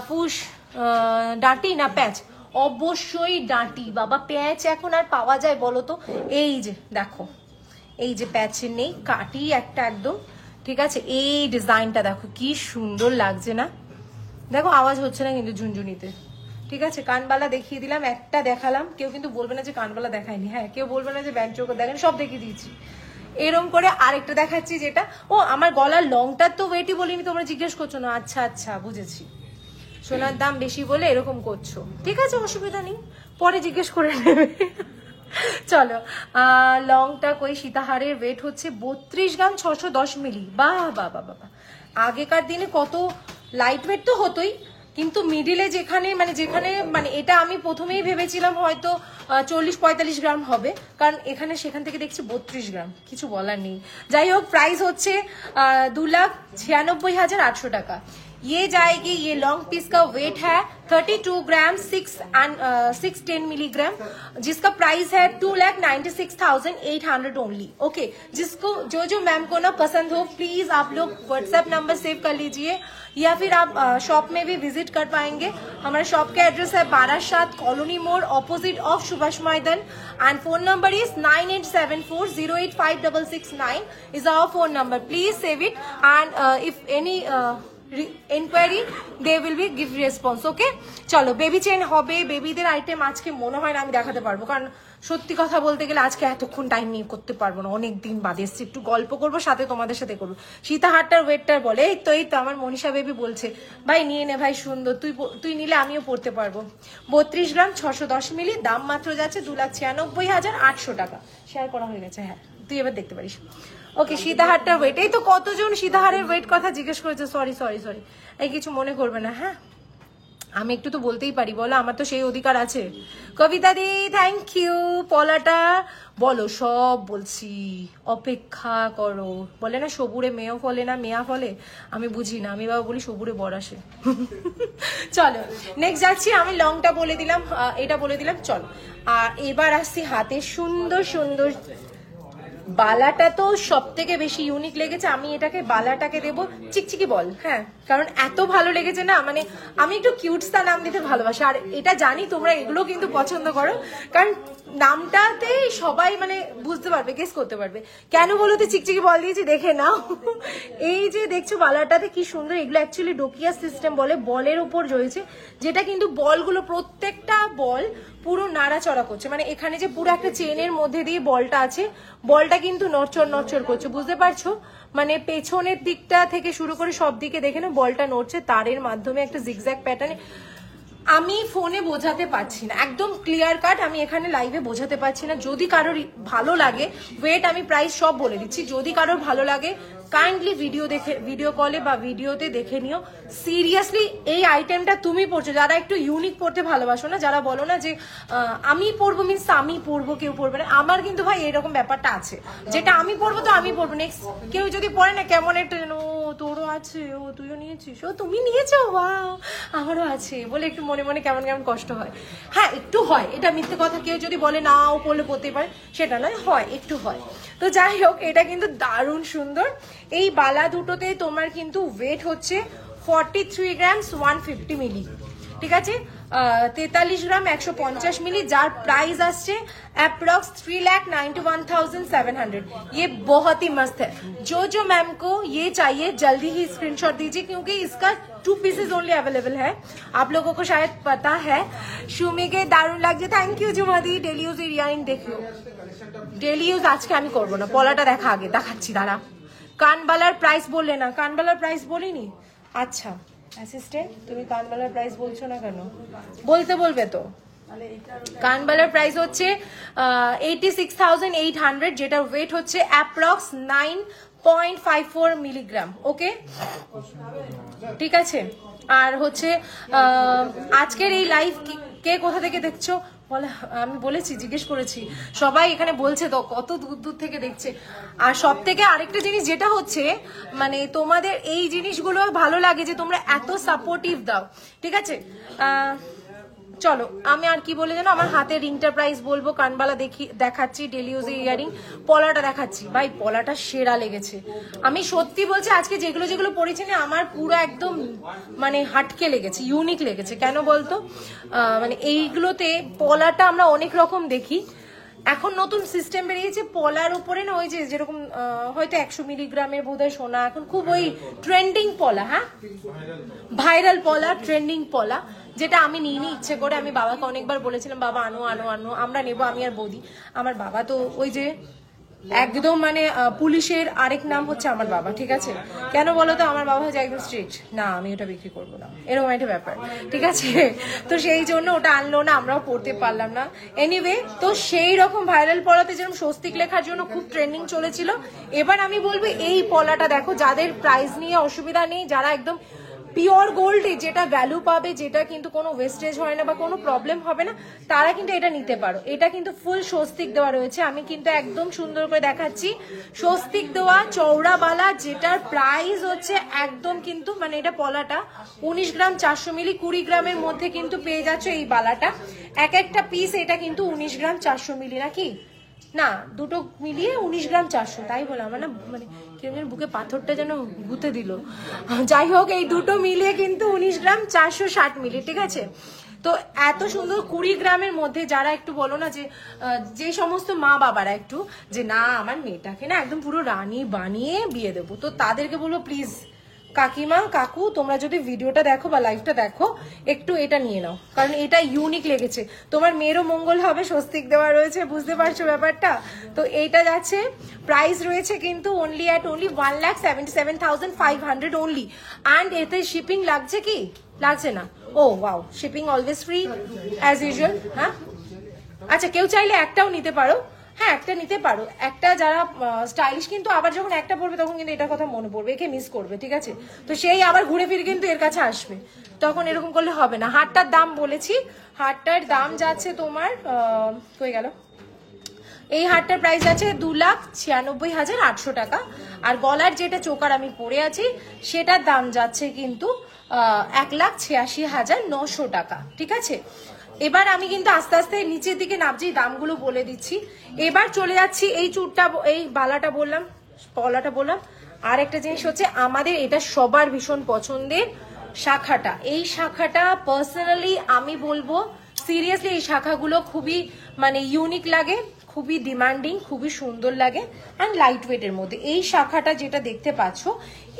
পুশ ডাঁটি না প্যাচ? অবশ্যই ডাঁটি বাবা, প্যাচ এখন আর পাওয়া যায় বলো তো? এই যে দেখো, এই যে প্যাচে নেই, কাটি একটা একদম, ঠিক আছে? এই ডিজাইনটা দেখো কি সুন্দর লাগছে না? দেখো আওয়াজ হচ্ছে না কিন্তু ঝুনঝুনিতে, ঠিক আছে? কানবালা দেখিয়ে দিলাম, একটা দেখালাম, কেউ কিন্তু বলবে না যে কানবালা দেখায়নি, হ্যাঁ কেউ বলবে না যে ব্যান্ড চোখ দেখেন, সব দেখিয়ে দিয়েছি। এরম করে আরেকটা দেখাচ্ছি, যেটা ও আমার গলার লংটার তো ওয়েটই বলিনি, তোমরা জিজ্ঞেস করছো না? আচ্ছা বুঝেছি, সোনার দাম বেশি বলে এরকম করছো, ঠিক আছে অসুবিধা নেই, পরে জিজ্ঞেস করে নেবে। চলো, লংটা কই, সীতাহারের ওয়েট হচ্ছে 32 গ্রাম 610 মিলি। বাহ বাহ বাহ বাহ, আগেকার দিনে কত লাইট ওয়েট তো হতোই, কিন্তু মিডিলে যেখানে মানে এটা আমি প্রথমেই ভেবেছিলাম হয়তো 40-45 গ্রাম হবে, কারণ এখানে সেখান থেকে দেখছি 32 গ্রাম, কিছু বলার নেই। যাই হোক, প্রাইস হচ্ছে 2,96,800 টাকা। ये जाएगी, ये लॉन्ग पीस का वेट है 32 ग्राम 610 मिलीग्राम, जिसका प्राइस है 2,96,800 ओनली। ओके, जिसको जो मैम को ना पसंद हो, प्लीज आप लोग व्हाट्सएप नंबर सेव कर लीजिए, या फिर आप शॉप में भी विजिट कर पाएंगे। हमारा शॉप का एड्रेस है बारासात कॉलोनी मोड़, ऑपोजिट ऑफ सुभाष मैदान, and phone number is 9874085669 is our phone number. Please save it, and if any enquiry they will be give response. Okay, চলো বেবি চেন হবে, বেবিদের আইটেম আজকে মনে হয় না আমি দেখাতে পারবো, কারণ সত্যি কথা বলতে গেলে আজকে এতক্ষণ টাইম নিয়ে করতে পারবো না, অনেক দিন বাদে এসছি, একটু গল্প করবো সাথে তোমাদের সাথে করবো। সীতাহারটার ওয়েটটার বলে, এই তো আমার মনীষা বেবি বলছে ভাই নিয়ে নে ভাই, সুন্দর, তুই নিলে আমিও পড়তে পারবো। 32 গ্রাম 610 মিলি, দাম মাত্র যাচ্ছে 2,96,800 টাকা। শেয়ার করা হয়ে গেছে, হ্যাঁ তুই এবার দেখতে পারিস। ওকে, সীতাহারটার ওয়েট, এই তো কতজন সীতাহারের ওয়েট কথা জিজ্ঞেস করেছে, সরি, এই কিছু মনে করবে না, হ্যাঁ আমি একটু তো বলতেই পারি, বলো, আমার তো সেই অধিকার আছে। কবিতা দি থ্যাংক ইউ। পলাটা বলো, সব বলছি, অপেক্ষা করো। বলে না সবুরে মেয়েও ফলে না, মেয়া ফলে, আমি বুঝি না, আমি বাবা বলি সবুরে বর আসে। চলো নেক্সট যাচ্ছি, আমি লংটা বলে দিলাম, এটা বলে দিলাম। চলো, আর এবার আসছি হাতে সুন্দর সুন্দর বালাটা তো সব থেকে বেশি ইউনিক লেগেছে, আমি এটাকে বালাটাকে দেবো চিকচিকি বল। হ্যাঁ, কারণ এত ভালো লেগেছে না, মানে আমি একটু কিউটসটা নাম দিতে ভালোবাসি, আর এটা জানি তোমরা এগুলো কিন্তু পছন্দ করো, কারণ নামটাতে সবাই মানে বুঝতে পারবে, গেস করতে পারবে। কেন বলো তো চিকচিকি বল দিয়েছি, দেখে নাও। এই যে দেখছো বালাটাতে কি সুন্দর, এগুলো অ্যাকচুয়ালি ডোকিয়া সিস্টেম বলে, বলের উপর রয়েছে, যেটা কিন্তু বলগুলো প্রত্যেকটা বল পুরো নাড়াচড়া করছে, মানে এখানে যে পুরো একটা চেনের মধ্যে দিয়ে বলটা আছে, বলটা কিন্তু নড়চড় নড়চড় করছে, বুঝতে পারছো? মানে পেছনের দিকটা থেকে শুরু করে সব দিকে দেখে না বলটা নড়ছে তারের মাধ্যমে একটা জিগজ্যাগ প্যাটার্নে। আমি ফোনে বোঝাতে পারছি না, একদম ক্লিয়ার কাট আমি এখানে লাইভে বোঝাতে পারছি না। যদি কারোর ভালো লাগে, ওয়েট আমি প্রাইস সব বলে দিচ্ছি, যদি কারোর ভালো লাগে কাইন্ডলি ভিডিও কলে বা ভিডিওতে দেখে নিও। সিরিয়াসলি এই আইটেমটা তুমি পড়ছো, যারা একটু ইউনিক পড়তে ভালোবাসো না, যারা বলো না যে আমি পড়বো মিনস আমি পড়বো কেউ পড়বে না, আমার কিন্তু ভাই এরকম ব্যাপারটা আছে, যেটা আমি পড়বো তো আমি পড়বো, নেক্সট কেউ যদি পড়ে না কেমন একটা যেন ও তোরও আছে, ও তুইও নিয়েছিস, ও তুমি নিয়েছো, ওয়াও আমারও আছে বলে একটু মনে মনে কেমন কেমন কষ্ট হয়। হ্যাঁ একটু হয়, এটা মিথ্যে কথা, কেউ যদি বলে না ও পড়লে পড়তে পারে সেটা নয়, হয় একটু হয়। তো যাই হোক, এটা কিন্তু দারুণ সুন্দর। এই বালা দুটোতে তোমার কিন্তু ওয়েট হচ্ছে 43 গ্রামস 150 মিলি, ঠিক আছে, 43 গ্রাম 150 मिली, जार प्राइस আসছে अप्रॉक्स 3,91,700। ये बहुत ही मस्त है। जो मैम को ये चाहिए जल्दी ही स्क्रीनशॉट दीजिए, क्योंकि इसका 2 पीसेस ओनली अवेलेबल है। आप लोगों को शायद पता है। सुमी के दारुण লাগছে, थैंक यू जुमादी। डेली यूज ইয়ারিং দেখিও, डेली यूज আজকে আমি করব না, পলাটা দেখা আগে দেখাচ্ছি, দাঁড়া। কানবালার প্রাইস বললে না, কানবালার প্রাইস বলিনি, আচ্ছা অ্যাসিস্ট্যান্ট তুমি কানবালার প্রাইস বলছো না কেন, বলতে বলবে তো। কানবালার প্রাইস হচ্ছে 86,800, যেটা ওয়েট হচ্ছে অ্যাপ্রক্স 9.54 মিলিগ্রাম। ওকে ঠিক আছে। আর হচ্ছে আজকের এই লাইভ কে কোথা থেকে দেখছো বলে, আমি বলেছি, জিজ্ঞেস করেছি, সবাই এখানে বলছে তো কত দূর দূর থেকে দেখছে। আর সব থেকে আরেকটা জিনিস যেটা হচ্ছে, মানে তোমাদের এই জিনিসগুলো ভালো লাগে যে তোমরা এত সাপোর্টিভ দাও, ঠিক আছে। চলো আমি আর কি বলে জানো, আমার হাতে রিংটার প্রাইস বলবো, কানবালা দেখাচ্ছি, ডেলি ইউজের ইয়ারিং, পলাটা দেখাচ্ছি। ভাই পলাটা সেরা লেগেছে, আমি সত্যি বলছি, আজকে যেগুলো যেগুলো পড়েছি না আমার পুরো একদম মানে হাটকে লেগেছে, ইউনিক লেগেছে। কেন বলতো, মানে এইগুলোতে পলাটা আমরা অনেক রকম দেখি, এখন নতুন সিস্টেম বেরিয়েছে পলার উপরে না, ওই যে যেরকম হয়তো 100 মিলিগ্রামের বোধহয় সোনা, এখন খুব ওই ট্রেন্ডিং পলা, হ্যাঁ ভাইরাল পলা, ট্রেন্ডিং পলা, যেটা আমি নিইনি ইচ্ছে করে। আমি বাবাকে অনেকবার বলেছিলাম, বাবা আনো আনো আনো, আমরা নেবো, আমি আর বৌদি। আমার বাবা তো ওই যে একদম মানে পুলিশের আরেক নাম হচ্ছে আমার বাবা, ঠিক আছে। কেন বলো তো, আমার বাবা হচ্ছে একদম স্ট্রিক্ট, না আমি ওটা বিক্রি করবো না, এরকম একটা ব্যাপার, ঠিক আছে। তো সেই জন্য ওটা আনলো না, আমরাও পড়তে পারলাম না। এনিওয়ে, তো সেই রকম ভাইরাল পলাতে যেরকম স্বস্তিক লেখার জন্য খুব ট্রেন্ডিং চলেছিল, এবার আমি বলবো এই পলাটা দেখো, যাদের প্রাইস নিয়ে অসুবিধা নেই, যারা একদম পিওর গোল্ড যেটা ভ্যালু পাবে, যেটা কিন্তু কোনো ওয়েস্টেজ হয় না বা কোনো প্রবলেম হবে না, তারা কিন্তু এটা নিতে পারো। এটা কিন্তু ফুল স্বস্তিক দেওয়া রয়েছে, আমি কিন্তু একদম সুন্দর করে দেখাচ্ছি, স্বস্তিক দেওয়া চওড়া বালা, যেটার প্রাইস হচ্ছে একদম কিন্তু মানে এটা পলাটা 19 গ্রাম 400 মিলি, 20 গ্রামের মধ্যে কিন্তু পেয়ে যাচ্ছে এই বালাটা। এক একটা পিস এটা কিন্তু 19 গ্রাম 400 মিলি, নাকি না দুটো মিলিয়ে 19 গ্রাম 400, তাই বলে আমার না মানে কিরকম বুকে পাথরটা যেন গুঁতে দিল। যাই হোক, এই দুটো মিলিয়ে কিন্তু 19 গ্রাম 460 মিলি, ঠিক আছে। তো এত সুন্দর 20 গ্রামের মধ্যে, যারা একটু বলো না যে সমস্ত মা বাবারা একটু যে না আমার মেয়েটাকে না একদম পুরো রানী বানিয়ে বিয়ে দেবো, তো তাদেরকে বলবো প্লিজ কাকিমা কাকু, তোমরা যদি ভিডিওটা দেখো বা লাইভটা দেখো, একটু এটা নিয়ে নাও, কারণ এটা ইউনিক লেগেছে। তোমার মেয়েরও মঙ্গল হবে, স্বস্তিক দেওয়া রয়েছে, বুঝতে পারছো ব্যাপারটা। তো এইটা যাচ্ছে, প্রাইস রয়েছে কিন্তু অনলি 1,77,500 অনলি। অ্যান্ড এতে শিপিং লাগছে কি লাগছে না? ও wow, shipping always free as usual. হ্যাঁ আচ্ছা, কেউ চাইলে একটাও নিতে পারো, হ্যাঁ একটা নিতে পারো, একটা যারা স্টাইলিশ, কিন্তু আবার যখন একটা পড়বে তখন কিন্তু এটার কথা মনে পড়বে, একে মিস করবে, ঠিক আছে। তো সেই আবার ঘুরে ফিরে কিন্তু এর কাছে আসবে, তখন এরকম করলে হবে না। হারটার দাম বলেছি, হারটার দাম যাচ্ছে তোমার কই গেল, এই হারটার প্রাইস আছে 2,96,800 টাকা। আর গলার যেটা চোকার আমি পরে আছি সেটার দাম যাচ্ছে কিন্তু 1,86,900 টাকা, ঠিক আছে। এবার আমি কিন্তু আস্তে আস্তে নিচের দিকে নামছি, দামগুলো বলে দিচ্ছি। এবার চলে যাচ্ছি এই চুরটা, এই বালাটা বললাম, পলাটা বললাম। আর একটা জিনিস হচ্ছে আমাদের এটা সবার ভীষণ পছন্দের শাখাটা। এই শাখাটা পার্সোনালি আমি বলবো সিরিয়াসলি এই শাখাগুলো খুবই মানে ইউনিক লাগে, খুবই ডিমান্ডিং, খুবই সুন্দর লাগে অ্যান্ড লাইট ওয়েটের মধ্যে। এই শাখাটা যেটা দেখতে পাচ্ছ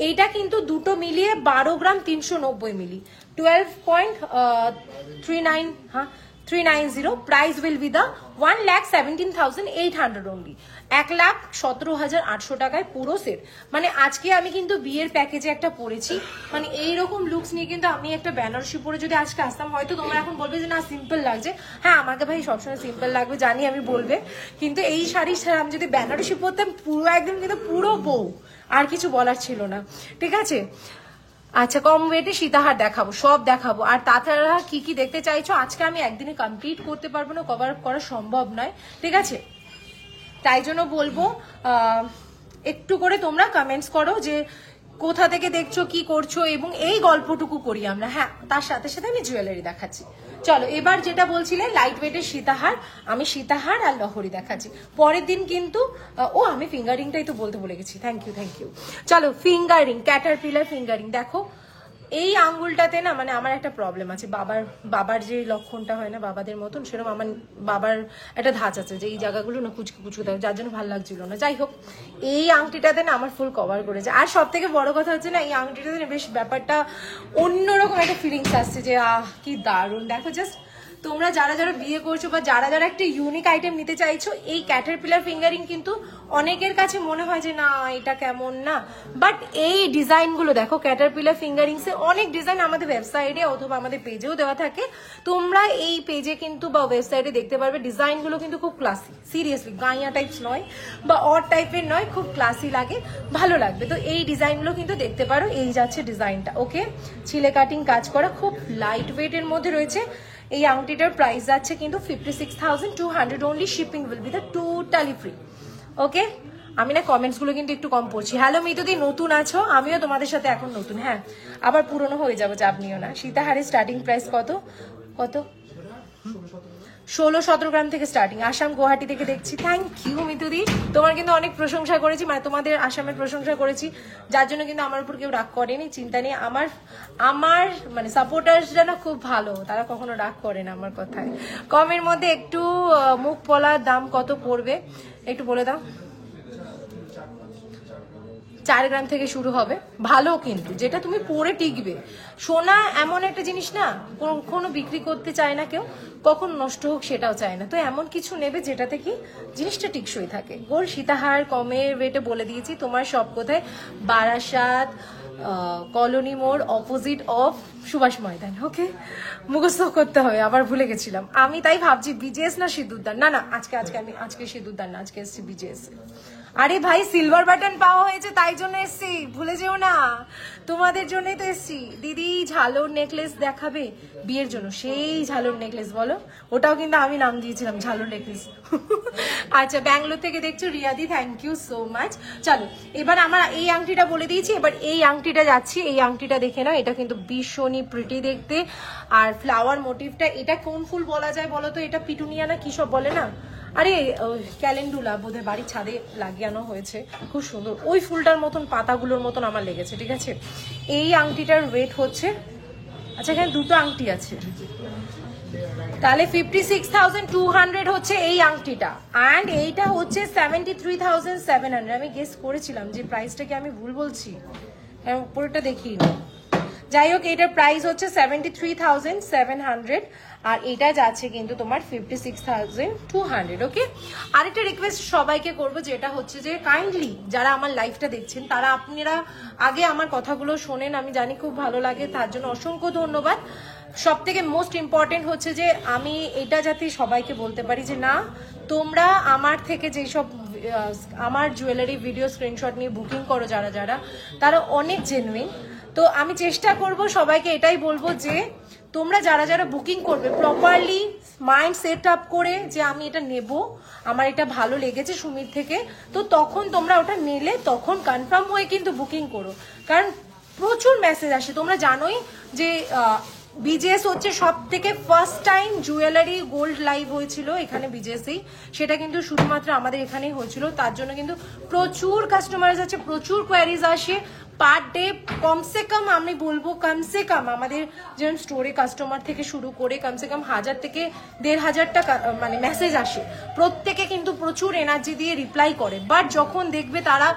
এইটা কিন্তু দুটো মিলিয়ে 12 গ্রাম 390 মিলি, 12.39, হ্যাঁ 390। Price will be the 1,17,800 only, 1,17,800 টাকায় পুরো সেট। মানে আজকে আমি কিন্তু বিয়ের প্যাকেজে একটা পরেছি, মানে এইরকম লুকস নিয়ে কিন্তু আমি একটা বেনারসি পরে যদি আজকে আসতাম, হয়তো তোমরা এখন বলবে যে না সিম্পল লাগছে। হ্যাঁ আমাকে ভাই সবসময় সিম্পল লাগবে জানি, আমি বলবে, কিন্তু এই শাড়ি ছাড়া আমি যদি বেনারসি পরতাম পুরো একদম কিন্তু পুরো বউ, আর কিছু বলার ছিল না, ঠিক আছে। আচ্ছা কম ওয়েটে সীতাহার দেখাবো, সব দেখাবো। আর তাছাড়া কি কি দেখতে চাইছো আজকে আমি একদিনে কমপ্লিট করতে পারবো না, কভার করা সম্ভব নয়, ঠিক আছে। তাই জন্য বলবো একটু করে তোমরা কমেন্টস করো যে কোথা থেকে দেখছো, কি করছো, এবং এই গল্পটুকু করি আমরা। হ্যাঁ তার সাথে সাথে আমি জুয়েলারি দেখাচ্ছি। চলো এবার যেটা বলছিলে লাইট ওয়েটের সীতাহার, আমি সীতাহার আর লহরি দেখাচ্ছি। পরের দিন কিন্তু আমি ফিঙ্গারিংটাই তো বলতে ভুলে গেছি, থ্যাংক ইউ। চলো ফিঙ্গারিং, ক্যাটারপিলার ফিঙ্গারিং দেখো। এই আঙ্গুলটাতে না মানে আমার একটা প্রবলেম আছে, বাবার যে লক্ষণটা হয় না বাবাদের মতন, সেরকম আমার বাবার একটা ধাঁচ আছে যে এই জায়গাগুলো না কুচকে কুচকে দেয়, যার জন্য ভালো লাগছিল না। যাই হোক এই আংটিটাতে না আমার ফুল কভার করেছে। আর সব থেকে বড় কথা হচ্ছে না এই আংটিটাতে না বেশ ব্যাপারটা অন্যরকম একটা ফিলিংস আসছে যে কি দারুণ। দেখো জাস্ট তোমরা যারা যারা বিয়ে করছো বা যারা যারা একটা ইউনিক আইটেম নিতে চাইছো, এই ক্যাটারপিলার ফিঙ্গারিং কিন্তু অনেকের কাছে মনে হয় যে না এটা কেমন না, বাট এই ডিজাইনগুলো দেখো ক্যাটারপিলার ফিঙ্গারিংস এর অনেক ডিজাইন আমাদের ওয়েবসাইটে অথবা আমাদের পেজেও দেওয়া থাকে, তোমরা এই পেজে কিন্তু বা ওয়েবসাইটে দেখতে পারবে। ডিজাইনগুলো কিন্তু খুব ক্লাসি, সিরিয়াসলি গাইয়া টাইপস নয় বা অড টাইপের নয়, খুব ক্লাসি লাগে, ভালো লাগবে। তো এই ডিজাইনগুলো কিন্তু দেখতে পারো। এই যাচ্ছে ডিজাইনটা, ওকে, ছিলে কাটিং কাজ করা, খুব লাইট ওয়েটের মধ্যে রয়েছে। এই আংটিটার প্রাইস যাচ্ছে কিন্তু 56,200 only, shipping will be the totally free, okay. আমি না কমেন্টস গুলো কিন্তু একটু কম পড়ছি। হ্যালো মিতুদি, নতুন আছো? আমিও তোমাদের সাথে এখন নতুন, হ্যাঁ আবার পুরনো হয়ে যাবো, চাপ নিও না। সীতাহারের স্টার্টিং প্রাইস কত? 16-17 গ্রাম থেকে স্টার্টিং, আসাম গুয়াহাটি থেকে দেখছি। থ্যাংক ইউ মিতুদি, তোমার কিন্তু অনেক প্রশংসা করেছি, মানে তোমাদের আসামের প্রশংসা করেছি, যার জন্য কিন্তু আমার উপর কেউ রাগ করেনি, চিন্তা নেই। আমার মানে সাপোর্টার্সরা না খুব ভালো, তারা কখনো রাগ করে না আমার কথায়। কমের মধ্যে একটু মুখ পলার দাম কত পড়বে একটু বলে দাও। 4 গ্রাম থেকে শুরু হবে, ভালো কিন্তু যেটা তুমি পরে টিকবে। সোনা এমন একটা জিনিস না, কোনো বিক্রি করতে চায় না কেউ, কখন নষ্ট হোক সেটাও চায় না। তো এমন কিছু নেবে যেটাতে কি জিনিসটা টিকসই থাকে। গোল সীতাহার কমের রেটে বলে দিয়েছি। তোমার সব কোথায়? বারাসাত, কলোনি মোড়, অপোজিট অফ সুভাষ ময়দান, ওকে। মুখস্থ করতে হবে, আবার ভুলে গেছিলাম আমি, তাই ভাবছি বিজেএস না সিঁদুরদান। না আজকে সিঁদুরদান না, আজকে এসছি বিজেএস। আরে ভাই সিলভার বাটন পাওয়া হয়েছে তাই জন্য এসছি, ভুলে যেও না, তোমাদের জন্যই তো এসছি। দিদি ঝালোর নেকলেস দেখাবে বিয়ের জন্য? সেই ঝালোর নেকলেস বলো, ওটাও কিন্তু আমি নাম দিয়েছিলাম ঝালোর নেকলেস। আচ্ছা ব্যাঙ্গালোর থেকে দেখছো রিয়াদি, থ্যাংক ইউ সো মাচ। চলো এবার আমার এই আংটিটা বলে দিয়েছি, এবার এই আংটিটা যাচ্ছি। এই আংটিটা দেখে নাও, এটা কিন্তু ভীষণই প্রিটি দেখতে। আর ফ্লাওয়ার মোটিভটা, এটা কোন ফুল বলা যায় বলো তো? এটা পিটুনিয়া না কি সব বলে না, আরে ক্যালেন্ডুলা বোধহয় বাড়ির ছাদে লাগিয়ানো হয়েছে, খুব সুন্দর। ওই ফুলটার মতন পাতাগুলোর মতন আমার লেগেছে, ঠিক আছে। এই আংটিটার ওয়েট হচ্ছে, আচ্ছা এখানে দুটো আংটি আছে, তাহলে 56,200 হচ্ছে এই আংটিটা, অ্যান্ড এইটা হচ্ছে 73,700। আমি গেস করেছিলাম যে প্রাইসটাকে আমি ভুল বলছি, উপরেটা দেখিয়ে নি। যাই হোক এটার প্রাইস হচ্ছে 73,700, আর এটা যাচ্ছে কিন্তু তোমার 56,200, ওকে। আরেকটা রিকোয়েস্ট সবাইকে করবো, যেটা হচ্ছে যে কাইন্ডলি যারা আমার লাইভটা দেখছেন তারা আপনারা আগে আমার কথাগুলো শোনেন, আমি জানি খুব ভালো লাগে, তার জন্য অসংখ্য ধন্যবাদ। সব থেকে মোস্ট ইম্পর্টেন্ট হচ্ছে যে আমি এটা যাতে সবাইকে বলতে পারি যে না, তোমরা আমার থেকে যেসব আমার জুয়েলারি ভিডিও স্ক্রিনশট নিয়ে বুকিং করো যারা যারা, তারা অনেক জেনুইন। তো আমি চেষ্টা করব সবাইকে এটাই বলবো যে তোমরা যারা যারা বুকিং করবে প্রপারলি মাইন্ড সেট আপ করে যে আমি এটা নেব, আমার এটা ভালো লেগেছে সুমির থেকে, তো তখন তোমরা ওটা নিলে তখন কনফার্ম হয়ে কিন্তু বুকিং করো। কারণ প্রচুর মেসেজ আসে, তোমরা জানোই যে বিজেএস হচ্ছে সব থেকে first time jewellery gold live হয়েছিল এখানে বিজেএসেই, সেটা কিন্তু শুধুমাত্র আমাদের এখানেই হয়েছিল। তার জন্য কিন্তু প্রচুর কাস্টমার্স আছে, প্রচুর কোয়ারিজ আসে পার ডে। কমসে কম আমি বলবো কমসে কম আমাদের যেমন স্টোরে কাস্টমার থেকে শুরু করে কমসে কম 1000 থেকে 1500 টাকা মানে মেসেজ আসে, প্রত্যেকে কিন্তু প্রচুর এনার্জি দিয়ে রিপ্লাই করে। বাট যখন দেখবে তারা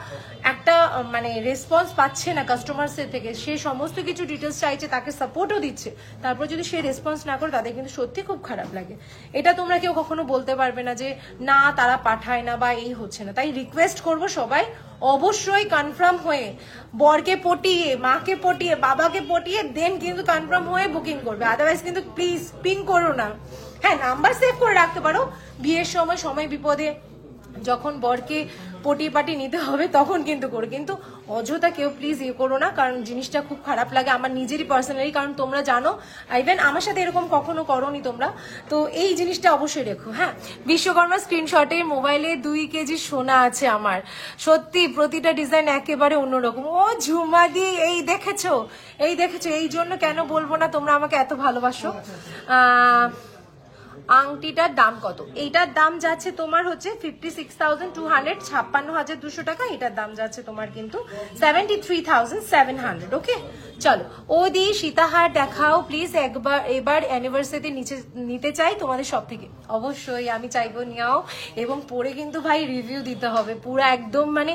একটা মানে রেসপন্স পাচ্ছে না কাস্টমার্সের থেকে, সে সমস্ত কিছু ডিটেলস চাইছে, তাকে সাপোর্টও দিচ্ছে, তারপর যদি সে রেসপন্স না করে তাদের কিন্তু সত্যি খুব খারাপ লাগে। এটা তোমরা কেউ কখনো বলতে পারবে না যে না তারা পাঠায় না বা এই হচ্ছে না। তাই রিকোয়েস্ট করবো সবাই অবশ্যই কনফার্ম হয়ে, বরকে পটিয়ে, মাকে পটিয়ে, বাবাকে পটিয়ে দেন কিন্তু কনফার্ম হয়ে বুকিং করবে। আদারওয়াইজ কিন্তু প্লিজ পিং করো না। হ্যাঁ, নাম্বার সেভ করে রাখতে পারো, বিয়ের সময় বিপদে যখন বরকে পটি পাটি নিতে হবে তখন কিন্তু করো, কিন্তু অযথা কেউ প্লিজ ইয়ে করো না, কারণ জিনিসটা খুব খারাপ লাগে আমার নিজেরই পার্সোনালি। কারণ তোমরা জানো ইভেন আমার সাথে এরকম কখনো করোনি তোমরা, তো এই জিনিসটা অবশ্যই রেখো। হ্যাঁ, বিশ্বকর্মা স্ক্রিনশটে মোবাইলে 2 কেজি সোনা আছে আমার, সত্যি প্রতিটা ডিজাইন একেবারে অন্যরকম। ও ঝুমাদি, এই দেখেছো এই জন্য কেন বলবো না, তোমরা আমাকে এত ভালোবাসো। আংটিটার দাম কত? এইটার দাম যাচ্ছে তোমার হচ্ছে 56,200, 56,200 টাকা। এটার দাম যাচ্ছে তোমার কিন্তু 73,700। ওকে, চলো ও দি সীতাহার দেখাও প্লিজ একবার, এবার অ্যানিভার্সারিতে নিতে চাই তোমাদের সব থেকে। অবশ্যই আমি চাইবো নিয়াও, এবং পরে কিন্তু ভাই রিভিউ দিতে হবে পুরো একদম মানে।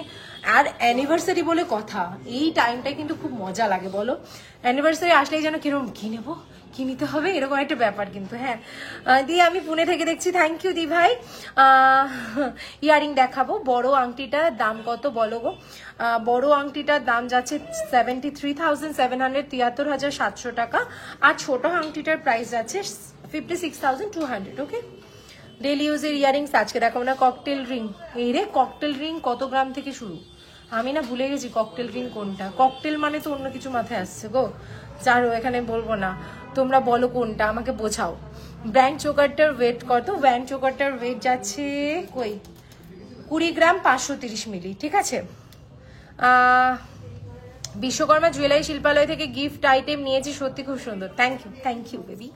আর অ্যানিভার্সারি বলে কথা, এই টাইমটা কিন্তু খুব মজা লাগে বলো, অ্যানিভার্সারি আসলেই যেন কিরকম কি নেবো কি নিতে হবে এরকম একটা ব্যাপার কিন্তু। হ্যাঁ দিয়ে আমি পুনে থেকে দেখছি, থ্যাংক ইউ দি ভাই। ইয়ারিং দেখাবো। বড় আংটিটার দাম কত বলো গো? বড় আংটিটার দাম যাচ্ছে 73,700, 73,700 টাকা। আর ছোট আংটিটার প্রাইস যাচ্ছে 56,200। ওকে, ডেলি ইউজের ইয়ারিংস আজকে দেখাবো না। ককটেল রিং, এই রে ককটেল রিং কত গ্রাম থেকে শুরু? আমি না ভুলে গেছি ককটেল রিং কোনটা। ককটেল মানে তো অন্য কিছু মাথায় আসছে গো, যারো এখানে বলবো না, তোমরা বলো কোনটা আমাকে বোঝাও। ব্র্যান্ড চোকারটার ওয়েট কত? ব্র্যান্ড চোকারটার ওয়েট যাচ্ছে কই 20 গ্রাম 530 মিলি। ঠিক আছে, বিশ্বকর্মা জুয়েলারি শিল্পালয় থেকে গিফট আইটেম নিয়েছি, সত্যি খুব সুন্দর। Thank you baby.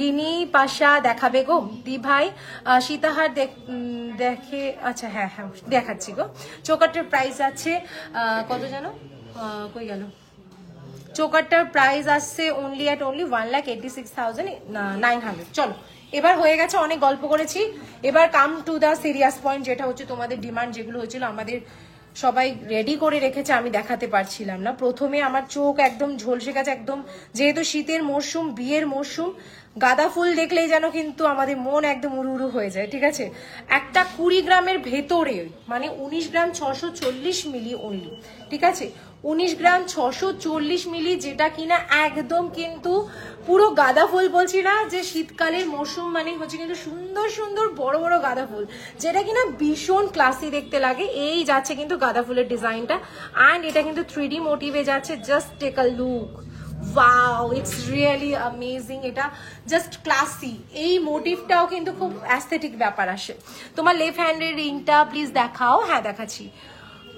গিনি পাশা দেখাবে গো দি ভাই? সীতাহার দেখে, আচ্ছা হ্যাঁ দেখাচ্ছি গো। চোকারটার প্রাইস আছে কত জানো, কই গেল? চোকারটার প্রাইস আসছে অনলি 1,86,900। চলো, এবার হয়ে গেছে, অনেক গল্প করেছি, এবার come to the serious point, যেটা হচ্ছে তোমাদের ডিমান্ড যেগুলো হচ্ছিল আমাদের সবাই রেডি করে রেখেছে, আমি দেখাতে পারছিলাম না। প্রথমে আমার চোখ একদম ঝলসে গেছে একদম, যেহেতু শীতের মরশুম, বিয়ের মরশুম, গাঁদা ফুল দেখলেই যেন কিন্তু আমাদের মন একদম উড়ু হয়ে যায়। ঠিক আছে, একটা 20 গ্রামের ভেতরে মানে 19 গ্রাম 640 মিলি অনলি। ঠিক আছে, 19 গ্রাম 640 মিলি, যেটা কিনা একদম কিন্তু পুরো গাঁদা ফুল। বলছি না যে শীতকালের মরশুম মানে হচ্ছে কিন্তু সুন্দর সুন্দর বড় বড় গাঁদা ফুল, যেটা কিনা ভীষণ ক্লাসি দেখতে লাগে। এই যাচ্ছে কিন্তু গাঁদা ফুলের ডিজাইনটা, অ্যান্ড এটা কিন্তু 3D মোটিভে যাচ্ছে। Just take a look, wow, it's really amazing. এটা জাস্ট ক্লাসি, এই মোটিভটাও কিন্তু খুব অ্যাস্থেটিক ব্যাপার আসে। তোমার লেফট হ্যান্ডের রিংটা প্লিজ দেখাও। হ্যাঁ দেখাচ্ছি।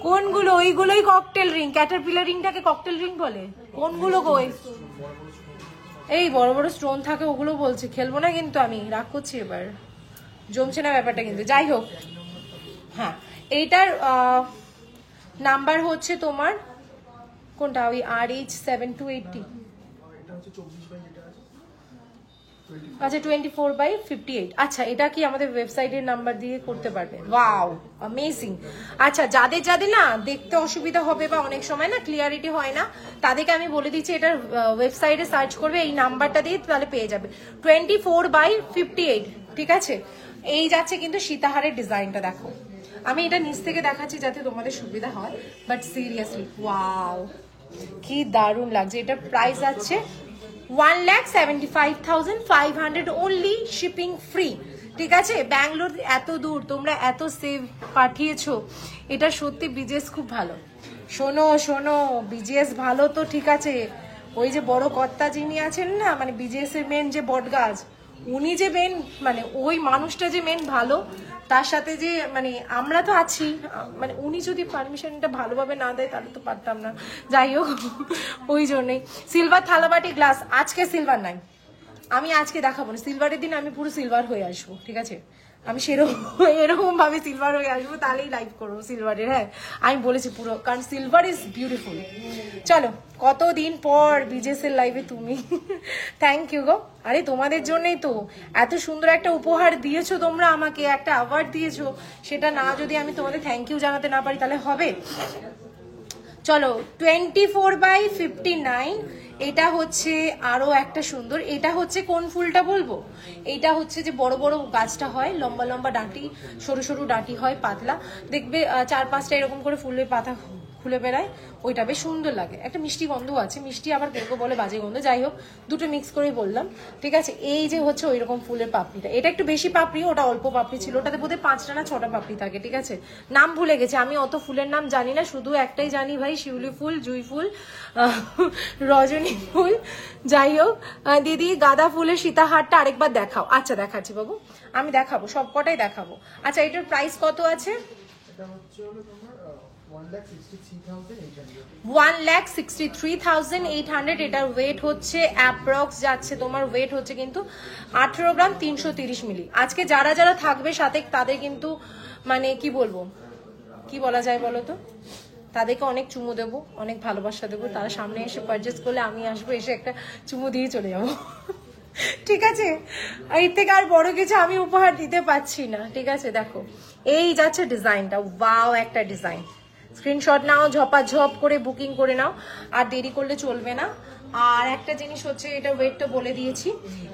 কোনগুলো? ওইগুলোই ককটেল রিং, ক্যাটারপিলার রিংটাকে ককটেল রিং বলে। কোনগুলো গো? এই বড় বড় স্টোন থাকে ওগুলো বলছে। খেলবো না কিন্তু, আমি রাগ করছি, এবার জমছে না ব্যাপারটা কিন্তু। যাই হোক, হ্যাঁ এইটার নাম্বার হচ্ছে তোমার কোনটা, ওই RH7280, আচ্ছা 24/58। আচ্ছা, এটা কি আমাদের ওয়েবসাইটের নাম্বার দিয়ে করতে পারবে? Wow, amazing. আচ্ছা, যাদের যাদের না দেখতে অসুবিধা হবে বা অনেক সময় না ক্লিয়ারিটি হয় না, তাদেরকে আমি বলে দিচ্ছি, এটা ওয়েবসাইটে সার্চ করবে এই নাম্বারটা দিয়ে, তাহলে পেয়ে যাবে 24/58। ঠিক আছে, এই যাচ্ছে কিন্তু সীতাহারের ডিজাইনটা। দেখো, আমি এটা নিচ থেকে দেখাচ্ছি যাতে তোমাদের সুবিধা হয়, বাট সিরিয়াসলি ওয়াও, কি দারুণ লাগছে। এটার প্রাইস আছে 1,75,500 অনলি, শিপিং ফ্রি। ঠিক আছে, ব্যাঙ্গালোর এত দূর, তোমরা এত সেভ পাঠিয়েছো, এটা সত্যি বিজেস খুব ভালো। শোনো বিজেস ভালো তো ঠিক আছে, ওই যে বড় কর্তা যিনি আছেন না, মানে বিজেস এর মেন যে বটগাছ, উনি যে মেন মানে ওই মানুষটা যে মেন ভালো, তার সাথে যে মানে আমরা তো আছি, মানে উনি যদি পারমিশনটা ভালোভাবে না দেয় তাহলে তো পারতাম না। যাই হোক, ওই জন্যই। সিলভার থালাবাটি গ্লাস, আজকে সিলভার নাই, আমি আজকে দেখাবো না। সিলভারের দিন আমি পুরো সিলভার হয়ে আসবো, ঠিক আছে? আমি সেরকম এরকম ভাবে সিলভার হয়ে আসবো, তাহলেই লাইভ করবো সিলভারের। হ্যাঁ, আমি বলেছি পুরো, কারণ সিলভার ইজ বিউটিফুল। চলো, কতদিন পর বিজেসের লাইভে তুমি। থ্যাংক ইউ গো। আরে তোমাদের জন্যই তো এত সুন্দর একটা উপহার দিয়েছো তোমরা আমাকে, একটা অ্যাওয়ার্ড দিয়েছো, সেটা না যদি আমি তোমাদের থ্যাংক ইউ জানাতে না পারি তাহলে হবে? চলো, 24/59, এটা হচ্ছে আরো একটা সুন্দর। এটা হচ্ছে কোন ফুলটা বলবো? এটা হচ্ছে যে বড় বড় গাছটা হয়, লম্বা লম্বা ডাঁটি, সরু সরু ডাঁটি হয়, পাতলা, দেখবে 4-5টা এরকম করে ফুলের পাতা খুলে বেড়ায়, ওইটা বেশ সুন্দর লাগে। একটা মিষ্টি গন্ধ আছে, মিষ্টি আবার কেউ কেউ বলে বাজে গন্ধ, যাই হোক দুটো মিক্স করেই বললাম, ঠিক আছে? এই যে হচ্ছে ওই রকম ফুলের পাপড়িটা, এটা একটু বেশি পাপড়ি, ওটা অল্প পাপড়ি ছিল, ওটাতে বোধহয় 5টা না 6টা পাপড়ি থাকে, ঠিক আছে? নাম ভুলে গেছে, আমি অত ফুলের নাম জানি না, শুধু একটাই জানি ভাই, শিউলি ফুল, জুঁই ফুল, রজনী ফুল। যাই হোক দিদি, গাঁদা ফুলের সীতাহারটা আরেকবার দেখাও। আচ্ছা দেখাচ্ছি বাবু, আমি দেখাবো, সব কটাই দেখাবো। আচ্ছা, এটার প্রাইস কত আছে? 1,63,800। এটার ওয়েট হচ্ছে অ্যাপ্রক্স যাচ্ছে তোমার, ওয়েট হচ্ছে কিন্তু 18 গ্রাম 330 মিলি। আজকে যারা যারা থাকবে সাথে তাদের কিন্তু মানে কি বলবো, কি বলা যায় বলো তো, তাদেরকে অনেক চুমু দেবো, অনেক ভালোবাসা দেবো। তারা সামনে এসে পারচেস করলে আমি আসবো, এসে একটা চুমু দিয়ে চলে যাবো। ঠিক আছে, এর থেকে আর বড় কিছু আমি উপহার দিতে পারছি না, ঠিক আছে? দেখো এই যাচ্ছে ডিজাইনটা, ওয়াও একটা ডিজাইন। স্ক্রিনশট নাও, ঝপাঝপ করে বুকিং করে নাও, আর দেরি করলে চলবে না। আর একটা জিনিস হচ্ছে, এটার ওয়েটটা বলে দিয়েছি,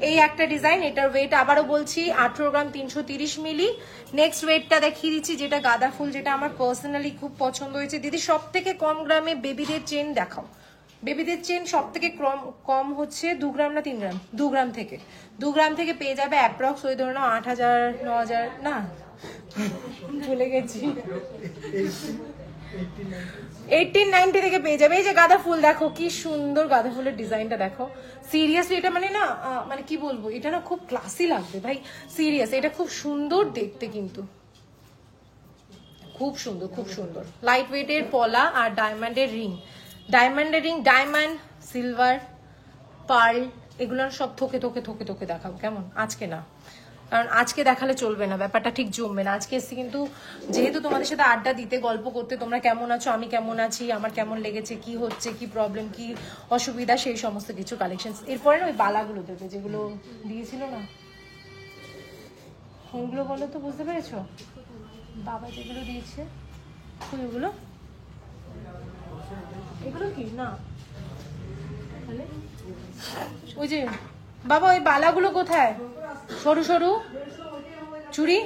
এই একটা ডিজাইন, এটার ওয়েট আবারও বলছি 18 গ্রাম 330 মিলি। নেক্সট ওয়েটটা দেখিয়ে দিচ্ছি, যেটা গাঁদা ফুল, যেটা আমার পার্সোনালি খুব পছন্দ হয়েছে। দিদি সব থেকে কম গ্রামে বেবিদের চেন দেখাও। বেবিদের চেন সব থেকে কম হচ্ছে 2 গ্রাম না 3 গ্রাম? 2 গ্রাম থেকে, 2 গ্রাম থেকে পেয়ে যাবে অ্যাপ্রক্স ওই ধরনের 8,000 9,000 না, ভুলে গেছি, 1890 থেকে পেয়ে যাবে। এই যে গাঁদা ফুল দেখো, কি সুন্দর গাঁদা ফুলের ডিজাইনটা দেখো। সিরিয়াসলি এটা মানে না মানে কি বলবো, এটা না খুব ক্লাসি লাগবে ভাই, সিরিয়াস, এটা খুব সুন্দর দেখতে, কিন্তু খুব সুন্দর, খুব সুন্দর। লাইট ওয়েটের পলা আর ডায়মন্ডের রিং, ডায়মন্ড, সিলভার, পার্ল, এগুলো সব থোকে থোকে থোকে থোকে দেখাবো, কেমন? আজকে না, কারণ আজকে দেখালে চলবে না, ব্যাপারটা ঠিক জমবে না। আজকে এসছি কিন্তু যেহেতু তোমাদের সাথে আড্ডা দিতে, গল্প করতে, তোমরা কেমন আছো, আমি কেমন আছি, আমার কেমন লেগেছে, কি হচ্ছে, কি প্রবলেম, কি অসুবিধা, সেই সমস্ত কিছু কালেকশন। এরপরে না ওই বালাগুলো দেবে যেগুলো দিয়েছিল না, ওইগুলো বলো তো, বুঝতে পেরেছো? বাবা যেগুলো দিয়েছে ওইগুলো, এগুলো কি না, ওই যে বাবা ওই বালাগুলো কোথায়, সরু সরু চুড়ি,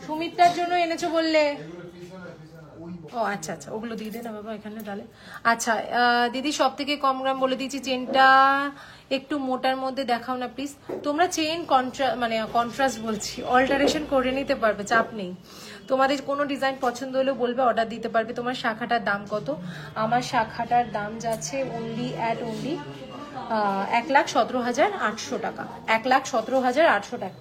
সুমিত্রার জন্য এনেছো বললে? ও আচ্ছা আচ্ছা, ওগুলো দিয়ে দে না বাবা এখানে তাহলে। আচ্ছা দিদি সব থেকে কম গ্রাম বলে দিয়েছি, চেনটা একটু মোটার মধ্যে দেখাও না প্লিজ। তোমরা চেন কন্ট্রাস্ট বলছি, অল্টারেশন করে নিতে পারবে, চাপ নেই। তোমাদের কোনো ডিজাইন পছন্দ হলেও বলবে, অর্ডার দিতে পারবে। তোমার শাখাটার দাম কত? আমার শাখাটার দাম যাচ্ছে অনলি 1,17,800 টাকা, 1,17,800 টাকা।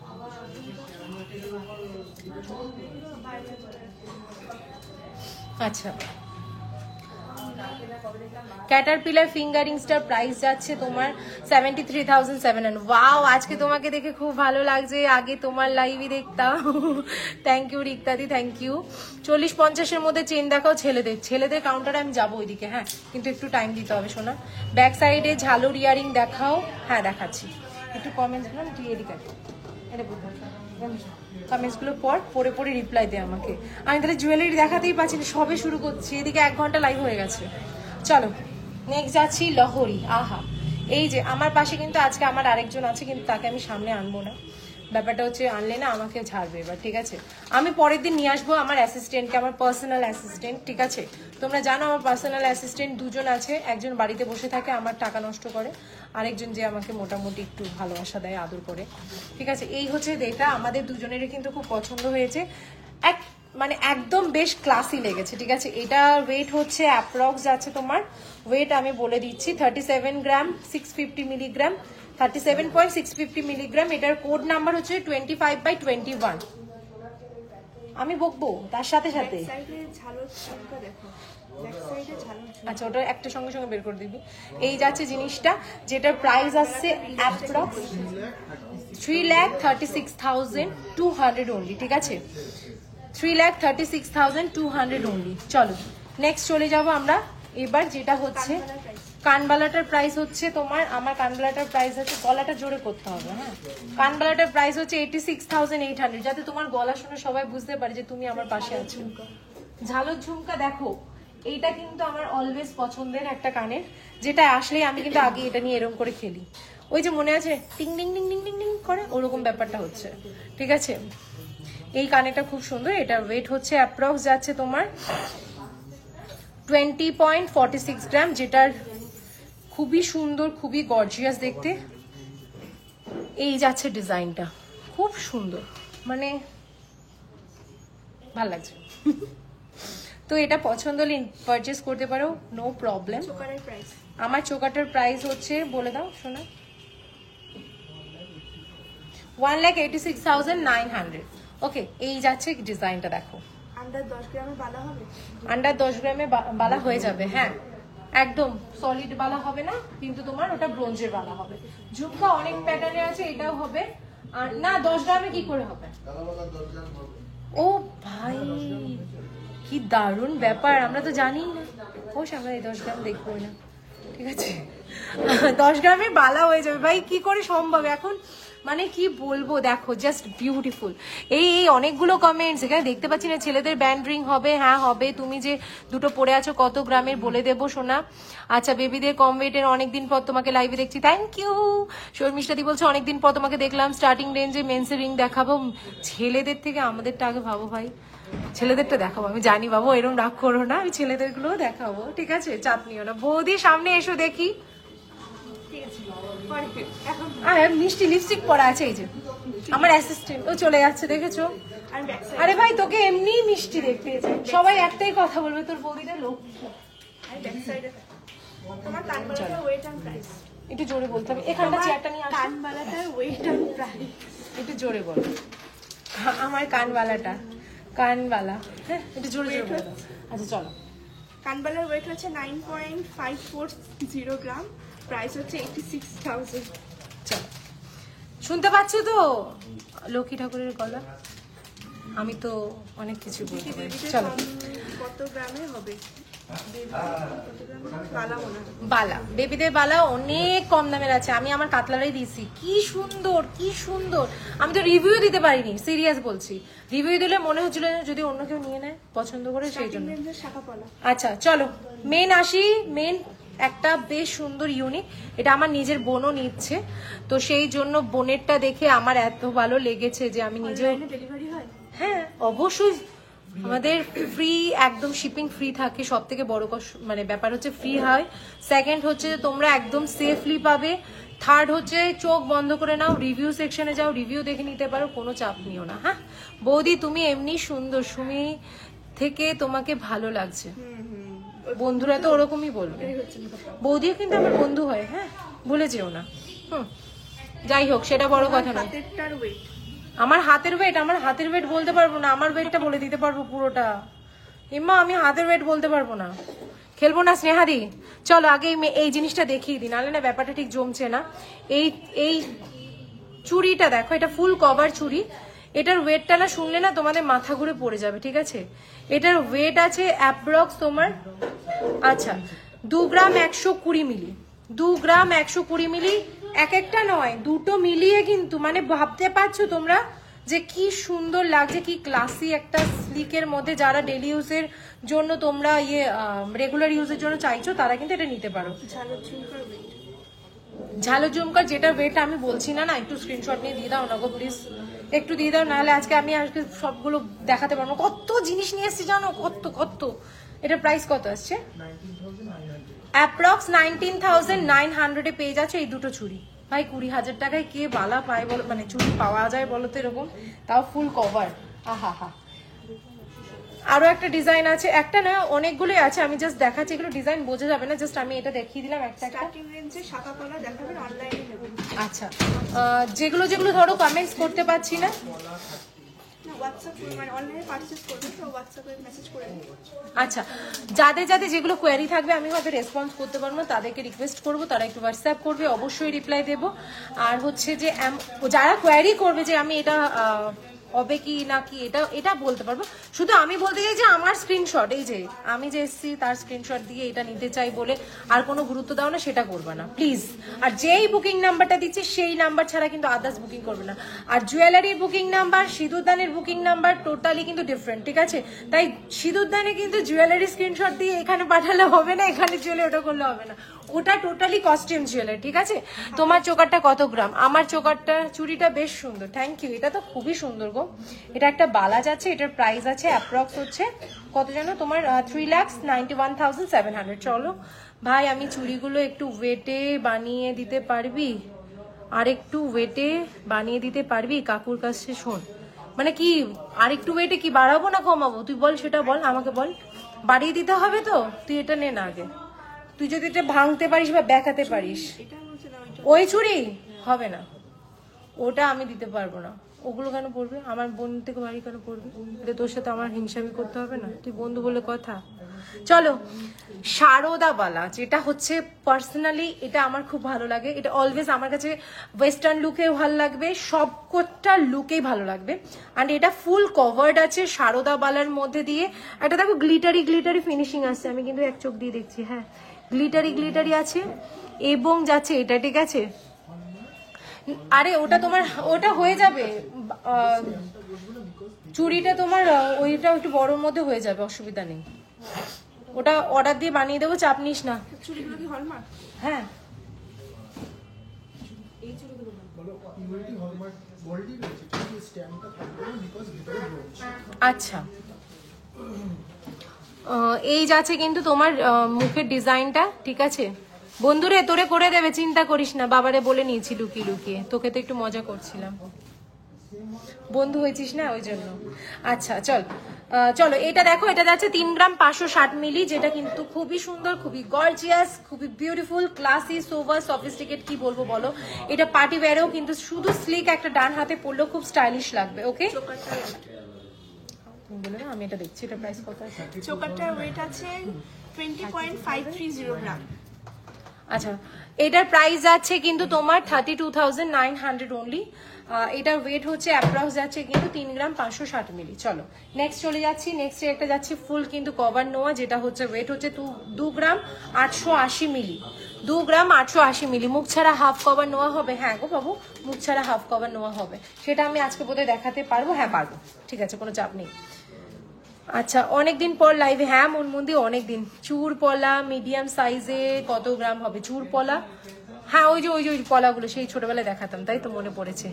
আচ্ছা, ক্যাটারপিলার ফিঙ্গারিংসটার প্রাইস যাচ্ছে তোমার 73,700। ওয়াও, আজকে তোমাকে দেখে খুব ভালো লাগছে, আগে তোমার লাইভই দেখতাম। থ্যাংক ইউ রিক্তাদি, থ্যাংক ইউ। 40-50-এর মধ্যে চেন দেখাও ছেলেদের কাউন্টারে আমি যাবো ওইদিকে, হ্যাঁ, কিন্তু একটু টাইম দিতে হবে শোনা। ব্যাক সাইডে ঝালুর ইয়ারিং দেখাও, হ্যাঁ দেখাচ্ছি। একটু কমেন্টস গুলো তুই এদিকে কমেন্টসগুলো পড়ে পড়ে রিপ্লাই দে আমাকে। আমি তাহলে জুয়েলারি দেখাতেই পাচ্ছি না, সবে শুরু করছি, এদিকে 1 ঘন্টা লাইভ হয়ে গেছে। চলো নেক্সট যাচ্ছি লহরি। আহা, এই যে আমার পাশে কিন্তু আজকে আমার আরেকজন আছে, কিন্তু তাকে আমি সামনে আনবো না, ব্যাপারটা হচ্ছে আনলে না আমাকে ছাড়বে এবার, ঠিক আছে? আমি পরের দিন নিয়ে আসবো আমার অ্যাসিস্ট্যান্টকে, আমার পার্সোনাল অ্যাসিস্ট্যান্ট, ঠিক আছে? তোমরা জানো আমার পার্সোনাল অ্যাসিস্ট্যান্ট 2জন আছে, একজন বাড়িতে বসে থাকে আমার টাকা নষ্ট করে, আরেকজন যে আমাকে মোটামুটি একটু ভালোবাসা দেয়, আদর করে, ঠিক আছে? এই হচ্ছে এটা, আমাদের দুজনেরই কিন্তু খুব পছন্দ হয়েছে। মানে একদম বেশ ক্লাসি লেগেছে, ঠিক আছে। এটা ওয়েট হচ্ছে অ্যাপ্রক্স যাচ্ছে তোমার, ওয়েট আমি বলে দিচ্ছি 37 গ্রাম 650 মিলিগ্রাম, 37.650 মিলিগ্রাম। এটার কোড নাম্বার হচ্ছে 25/21। আমি বকবো তার সাথে সাথে। আচ্ছা ওটা একটা সঙ্গে সঙ্গে বের করে দিবি। এই যাচ্ছে জিনিসটা, যেটার প্রাইস আসছে অ্যাপ্রক্স 3,36,200 অনলি, ঠিক আছে, 3,36,200 অনলি। চলো নেক্সট চলে যাব আমরা এবার, যেটা হচ্ছে কানবালাটার প্রাইস হচ্ছে তোমার, আমার কানবালাটার প্রাইস হচ্ছে, গলাটা জোরে করতে হবে, হ্যাঁ, কানবালাটার প্রাইস হচ্ছে 86,800, যাতে তোমার গলা শুনে সবাই বুঝতে পারে যে তুমি আমার পাশে আছো। ঝালর ঝুমকা দেখো, এইটা কিন্তু আমার অলওয়েজ পছন্দের একটা কানের, যেটা আসলে আমি কিন্তু আগে এটা নিয়ে এরকম করে খেলি, ওই যে মনে আছে টিং টিং টিং টিং টিং টিং করে ওরকম ব্যাপারটা হচ্ছে, ঠিক আছে। এই কানেরটা খুব সুন্দর, এটা ওয়েট হচ্ছে অ্যাপ্রক্স যাচ্ছে তোমার 20.46 গ্রাম, যেটার খুবই সুন্দর, খুবই গর্জিয়াস দেখতে। এই যাচ্ছে ডিজাইনটা, খুব সুন্দর, মানে ভাল লাগছে। তো এটা পছন্দ হলে পারচেস করতে পারো, নো প্রবলেম। আমার চোকাটার প্রাইস হচ্ছে বলে দাও শোনা, 1,86,900। ওকে, এই যাচ্ছে ডিজাইনটা দেখো, আন্ডার 10 গ্রামে বালা হবে, আন্ডার 10 গ্রামে বালা হয়ে যাবে, হ্যাঁ একদম সলিড বালা হবে না, কিন্তু তোমার ওটা ব্রোঞ্জের বালা হবে। ঝুমকা অনেক প্যাটার্নে আছে, এটাও হবে। আর না 10 গ্রামে কি করে হবে? ও ভাই কি দারুণ ব্যাপার, আমরা তো জানি না। ও আমরা এই 10 গ্রাম দেখবো না, ঠিক আছে। 10 গ্রামে বালা হয়ে যাবে ভাই, কি করে সম্ভব এখন, মানে কি বলবো, দেখো জাস্ট বিউটিফুল। এই অনেকগুলো কমেন্টস এখানে দেখতে পাচ্ছি না। ছেলেদের ব্যান্ড রিং হবে, হ্যাঁ হবে। তুমি যে দুটো পরে আছো কত গ্রামের বলে দেবো সোনা। আচ্ছা বেবিদের কম ওয়েটের, অনেকদিন পর তোমাকে লাইভে দেখছি, থ্যাংক ইউ। শর্মিষ্ঠাদি বলছে অনেকদিন পর তোমাকে দেখলাম, স্টার্টিং রেঞ্জে মেন্সের রিং দেখাবো। ছেলেদের থেকে আমাদেরটা আগে ভাবো ভাই, ছেলেদেরটা দেখাবো। আমি জানি বাবু এরকম রাগ করো না, আমি ছেলেদের গুলো দেখাবো, ঠিক আছে, চাপ নিও না। বৌদি সামনে এসো দেখি, মিষ্টি লিপস্টিক পরা আছে, এই যে আমার অ্যাসিস্ট্যান্ট, ও চলে যাচ্ছে দেখেছো। আরে ভাই তোকে এমনি মিষ্টি দেখতে সবাই একটাই কথা বলবে, তোর বৌদিটা লোক। একটু জোরে বলতে হবে, এখানটা চেয়ারটা নিয়ে আসো। কানবালাটার ওয়েট এন্ড প্রাইস একটু জোরে বলো, আমার কানবালাটা, কানবালা, হ্যাঁ একটু জোরে জোরে বলো। আচ্ছা চলো, কানবালার ওয়েট হচ্ছে 9.540 গ্রাম, প্রাইস হচ্ছে 86,000। চলো, শুনতে পাচ্ছ তো লক্ষ্মী ঠাকুরের গলা, আমি তো অনেক কিছু বলতে পারি। চলো কত গ্রামে হবে বালা? বেবিদের বালা অনেক কম দামের আছে, আমি আমার কাতলারাই দিয়েছি, কি সুন্দর কি সুন্দর। আমি তো রিভিউ দিতে পারিনি, সিরিয়াস বলছি, রিভিউ দিলে মনে হচ্ছিল যদি অন্য কেউ নিয়ে নেয় পছন্দ করে, সেই জন্য। আচ্ছা চলো মেন আসি, মেন একটা বেশ সুন্দর ইউনিক, এটা আমার নিজের বোনও নিচ্ছে, তো সেই জন্য বোনেরটা দেখে আমার এত ভালো লেগেছে যে আমি নিজেও, হ্যাঁ অবশ্যই আমাদের ফ্রি, একদম শিপিং ফ্রি থাকে। সব থেকে বড় মানে ব্যাপার হচ্ছে ফ্রি হয়। সেকেন্ড হচ্ছে যে তোমরা একদম সেফলি পাবে। থার্ড হচ্ছে চোখ বন্ধ করে নাও, রিভিউ সেকশনে যাও, রিভিউ দেখে নিতে পারো, কোনো চাপ নিও না। হ্যাঁ বৌদি তুমি এমনি সুন্দর, সুমি থেকে তোমাকে ভালো লাগছে, বন্ধুরা তো ওরকমই বলবে। বৌদিও কিন্তু আমার বন্ধু হয়, হ্যাঁ ভুলে যেও না। যাই হোক সেটা বড় কথা নয়। আমার হাতের ওয়েট, আমার হাতের ওয়েট বলতে পারবো না, আমার ওয়েটটা বলে দিতে পারবো পুরোটা। ইম্মা আমি হাতের ওয়েট বলতে পারবো না, খেলবো না স্নেহাদি। চলো আগে এই জিনিসটা দেখিয়ে দিই, নাহলে না ব্যাপারটা ঠিক জমছে না। এই চুড়িটা দেখো, এটা ফুল কভার চুড়ি, এটার ওয়েটটা না শুনলে না তোমাদের মাথা ঘুরে পড়ে যাবে, ঠিক আছে। এটার ওয়েট আছে অ্যাপ্রক্স তোমার, আচ্ছা 2 গ্রাম 120 মিলি, 2 গ্রাম 120 মিলি, এক একটা নয় দুটো মিলিয়ে কিন্তু, মানে ভাবতে পারছো তোমরা যে কি সুন্দর লাগছে, কি ক্লাসি একটা স্লিকের মধ্যে। যারা ডেলি ইউজের জন্য তোমরা রেগুলার ইউজের জন্য চাইছো তারা কিন্তু এটা নিতে পারো। ঝালো ঝুমকার যেটা ওয়েট আমি বলছি না, একটু স্ক্রিনশট নিয়ে দিয়ে দাও না গো প্লিজ, একটু দিয়ে দাও, নাহলে আজকে সবগুলো দেখাতে পারবো। কত জিনিস নিয়ে এসছি জানো, কত কত। এটার প্রাইস কত আসছে? অ্যাপ্রক্স 19,900 পেয়ে যাচ্ছে এই দুটো চুড়ি। ভাই 20,000 টাকায় কে বালা পায় বলো, মানে চুড়ি পাওয়া যায় বলো তো এরকম, তাও ফুল কভার। আহা হা আরো একটা ডিজাইন আছে, একটা না অনেকগুলোই আছে, আমি জাস্ট দেখাচ্ছি, এগুলো ডিজাইন বোঝা যাবে না, জাস্ট আমি এটা দেখিয়ে দিলাম একটা একটা। স্টার্টিং রেঞ্জে শাখা পলা দেখাবেন, অনলাইনে নেবেন। আচ্ছা, যেগুলো যেগুলো ধরো কমেন্টস করতে পারছি না, না হোয়াটসঅ্যাপ মানে অনলাইনে পারচেজ করবেন তো হোয়াটসঅ্যাপে মেসেজ করে দিন। আচ্ছা যাদের যাদের যেগুলো কোয়ারি থাকবে আমি হয়তো রেসপন্স করতে পারবো না, তাদেরকে রিকোয়েস্ট করবো তারা একটু হোয়াটসঅ্যাপ করবে, অবশ্যই রিপ্লাই দেবো। আর হচ্ছে যে যারা কোয়ারি করবে যে আমি এটা হবে কি না কি এটা এটা বলতে পারবো, শুধু আমি বলতে চাই যে আমার স্ক্রিনশট, এই যে আমি যে এসছি তার স্ক্রিনশট দিয়ে এটা নিতে চাই বলে আর কোনো গুরুত্ব দাও না, সেটা করবে না প্লিজ। আর যেই বুকিং নাম্বারটা দিচ্ছি সেই নাম্বার ছাড়া কিন্তু আদার্স বুকিং করবে না। আর জুয়েলারির বুকিং নাম্বার, সিঁদুরদানের বুকিং নাম্বার টোটালি কিন্তু ডিফারেন্ট, ঠিক আছে? তাই সিঁদুরদানে কিন্তু জুয়েলারি স্ক্রিনশট দিয়ে এখানে পাঠালে হবে না, এখানে চলে ওটা করলে হবে না, ওটা টোটালি কস্টিউম জুয়েলারি, ঠিক আছে? তোমার চোকারটা কত গ্রাম? আমার চোকারটা চুড়িটা বেশ সুন্দর, থ্যাংক ইউ, এটা তো খুবই সুন্দর গো। এটা একটা বালাজ আছে, এটার প্রাইস আছে অ্যাপ্রক্স হচ্ছে কত জানো তোমার 3,91,700। চলো ভাই আমি চুড়িগুলো একটু ওয়েটে বানিয়ে দিতে পারবি? আর একটু ওয়েটে বানিয়ে দিতে পারবি কাকুর কাছে? শোন মানে কি আর একটু ওয়েটে কি বাড়াবো না কমাবো তুই বল, সেটা বল আমাকে, বল। বাড়িয়ে দিতে হবে তো, তুই এটা নে না আগে, তুই যদি এটা ভাঙতে পারিস বা বেঁকাতে পারিস। এটা বলছে না ওইটা। ওই চুড়ি হবে না, ওটা আমি দিতে পারবো না। ওগুলো কেন পড়বে? আমার বোন থেকে বাড়ি কেন পড়বে? এটা তোর সাথে আমার হিংসামি করতে হবে না, তুই বন্ধু বলে কথা। চলো শারদাবালা, যেটা হচ্ছে পার্সোনালি এটা আমার খুব ভালো লাগে, এটা অলওয়েজ আমার কাছে ওয়েস্টার্ন লুকেও ভালো লাগবে, সবকটা লুকেই ভালো লাগবে। আর এটা ফুল কভার্ড আছে শারদাবালার মধ্যে দিয়ে, একটা দেখো গ্লিটারি গ্লিটারি ফিনিশিং আসছে, আমি কিন্তু এক চোখ দিয়ে দেখছি, হ্যাঁ গ্লিটারি গ্লিটারি আছে এবং যাচ্ছে এটা, ঠিক আছে? আরে ওটা তোমার ওটা হয়ে যাবে, চুড়িটা তোমার ওইটা একটু বড়র মধ্যে হয়ে যাবে, অসুবিধা নেই, ওটা অর্ডার দিয়ে বানিয়ে দেবো, চাপ নিস না। চুড়িগুলো কি হলমার্ক? হ্যাঁ আচ্ছা, এই যাচ্ছে কিন্তু তোমার মুখের ডিজাইনটা, ঠিক আছে বন্ধুরে? তোরে করে দেবে, চিন্তা করিস না, বাবারে বলে নিয়েছি লুকিয়ে লুকিয়ে, তোকে তো একটু মজা করছিলাম, বন্ধু হয়েছিস না ওই জন্য। আচ্ছা চল চলো এটা দেখো, এটা যাচ্ছে 3 গ্রাম 560 মিলি, যেটা কিন্তু খুবই সুন্দর, খুবই গর্জিয়াস, খুবই বিউটিফুল, ক্লাসি, সোভার, সফিস্টিকেট, কি বলবো বলো। এটা পার্টি ওয়্যারেও কিন্তু শুধু স্লিক একটা ডান হাতে পরলেও খুব স্টাইলিশ লাগবে। ওকে বলে না, আমি এটা দেখছি, এটা প্রাইস কত আছে? চোকারটার ওয়েট আছে 20.530 গ্রাম। আচ্ছা এটার প্রাইস আছে কিন্তু তোমার 32,900 অনলি। এটার ওয়েট হচ্ছে অ্যাপ্রক্স যাচ্ছে কিন্তু 3 গ্রাম 560 মিলি। চলো নেক্সট চলে যাচ্ছি, নেক্সট একটা যাচ্ছি ফুল কিন্তু কভার নোয়া, যেটা হচ্ছে ওয়েট হচ্ছে 2 গ্রাম 880 মিলি, 2 গ্রাম 880 মিলি। মুখ ছাড়া হাফ কভার নোয়া হবে? হ্যাঁ গো বাবু, মুখ ছাড়া হাফ কভার নোয়া হবে, সেটা আমি আজকে বোধহয় দেখাতে পারবো, হ্যাঁ পারবো, ঠিক আছে কোনো চাপ নেই। আচ্ছা অনেকদিন পর লাইভে, হ্যাঁ মনমন্দি অনেকদিন। চুর পলা মিডিয়াম সাইজে কত গ্রাম হবে চুর পলা? হ্যাঁ ওই যে ওই পলাগুলো সেই ছোটবেলায় দেখাতাম, তাই তো মনে পড়েছে,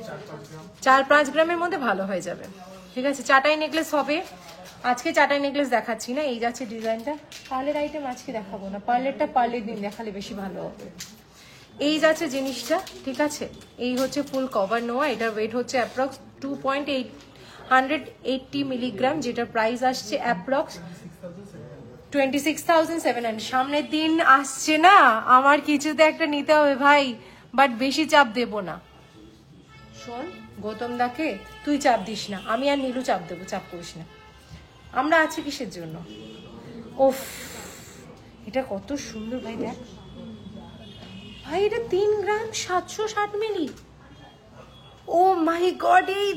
4-5 গ্রামের মধ্যে ভালো হয়ে যাবে, ঠিক আছে। চাটাই নেকলেস হবে, আজকে চাটাই নেকলেস দেখাচ্ছি না, এই যাচ্ছে ডিজাইনটা। পার্লের আইটেম আজকে দেখাবো না, পার্লেরটা পার্লের দিন দেখালে বেশি ভালো হবে। এই যাচ্ছে জিনিসটা, ঠিক আছে, এই হচ্ছে ফুল কভার নোয়া, এটার ওয়েট হচ্ছে অ্যাপ্রক্স 2.180 মিলিগ্রাম, যেটার প্রাইস আসছে অ্যাপ্রক্স 26,700। সামনের দিন আসছে না, আমার কিছুতে একটা নিতে হবে ভাই, বাট বেশি চাপ দেব না। শোন গৌতম দাকে তুই চাপ দিস না, আমি আর নীলু চাপ দেবো, চাপ করিস না, আমরা আছি কিসের জন্য। ওফ এটা কত সুন্দর ভাই, দেখ ভাই, এটা 3 গ্রাম 760 মিলি। ও মাই গড, এই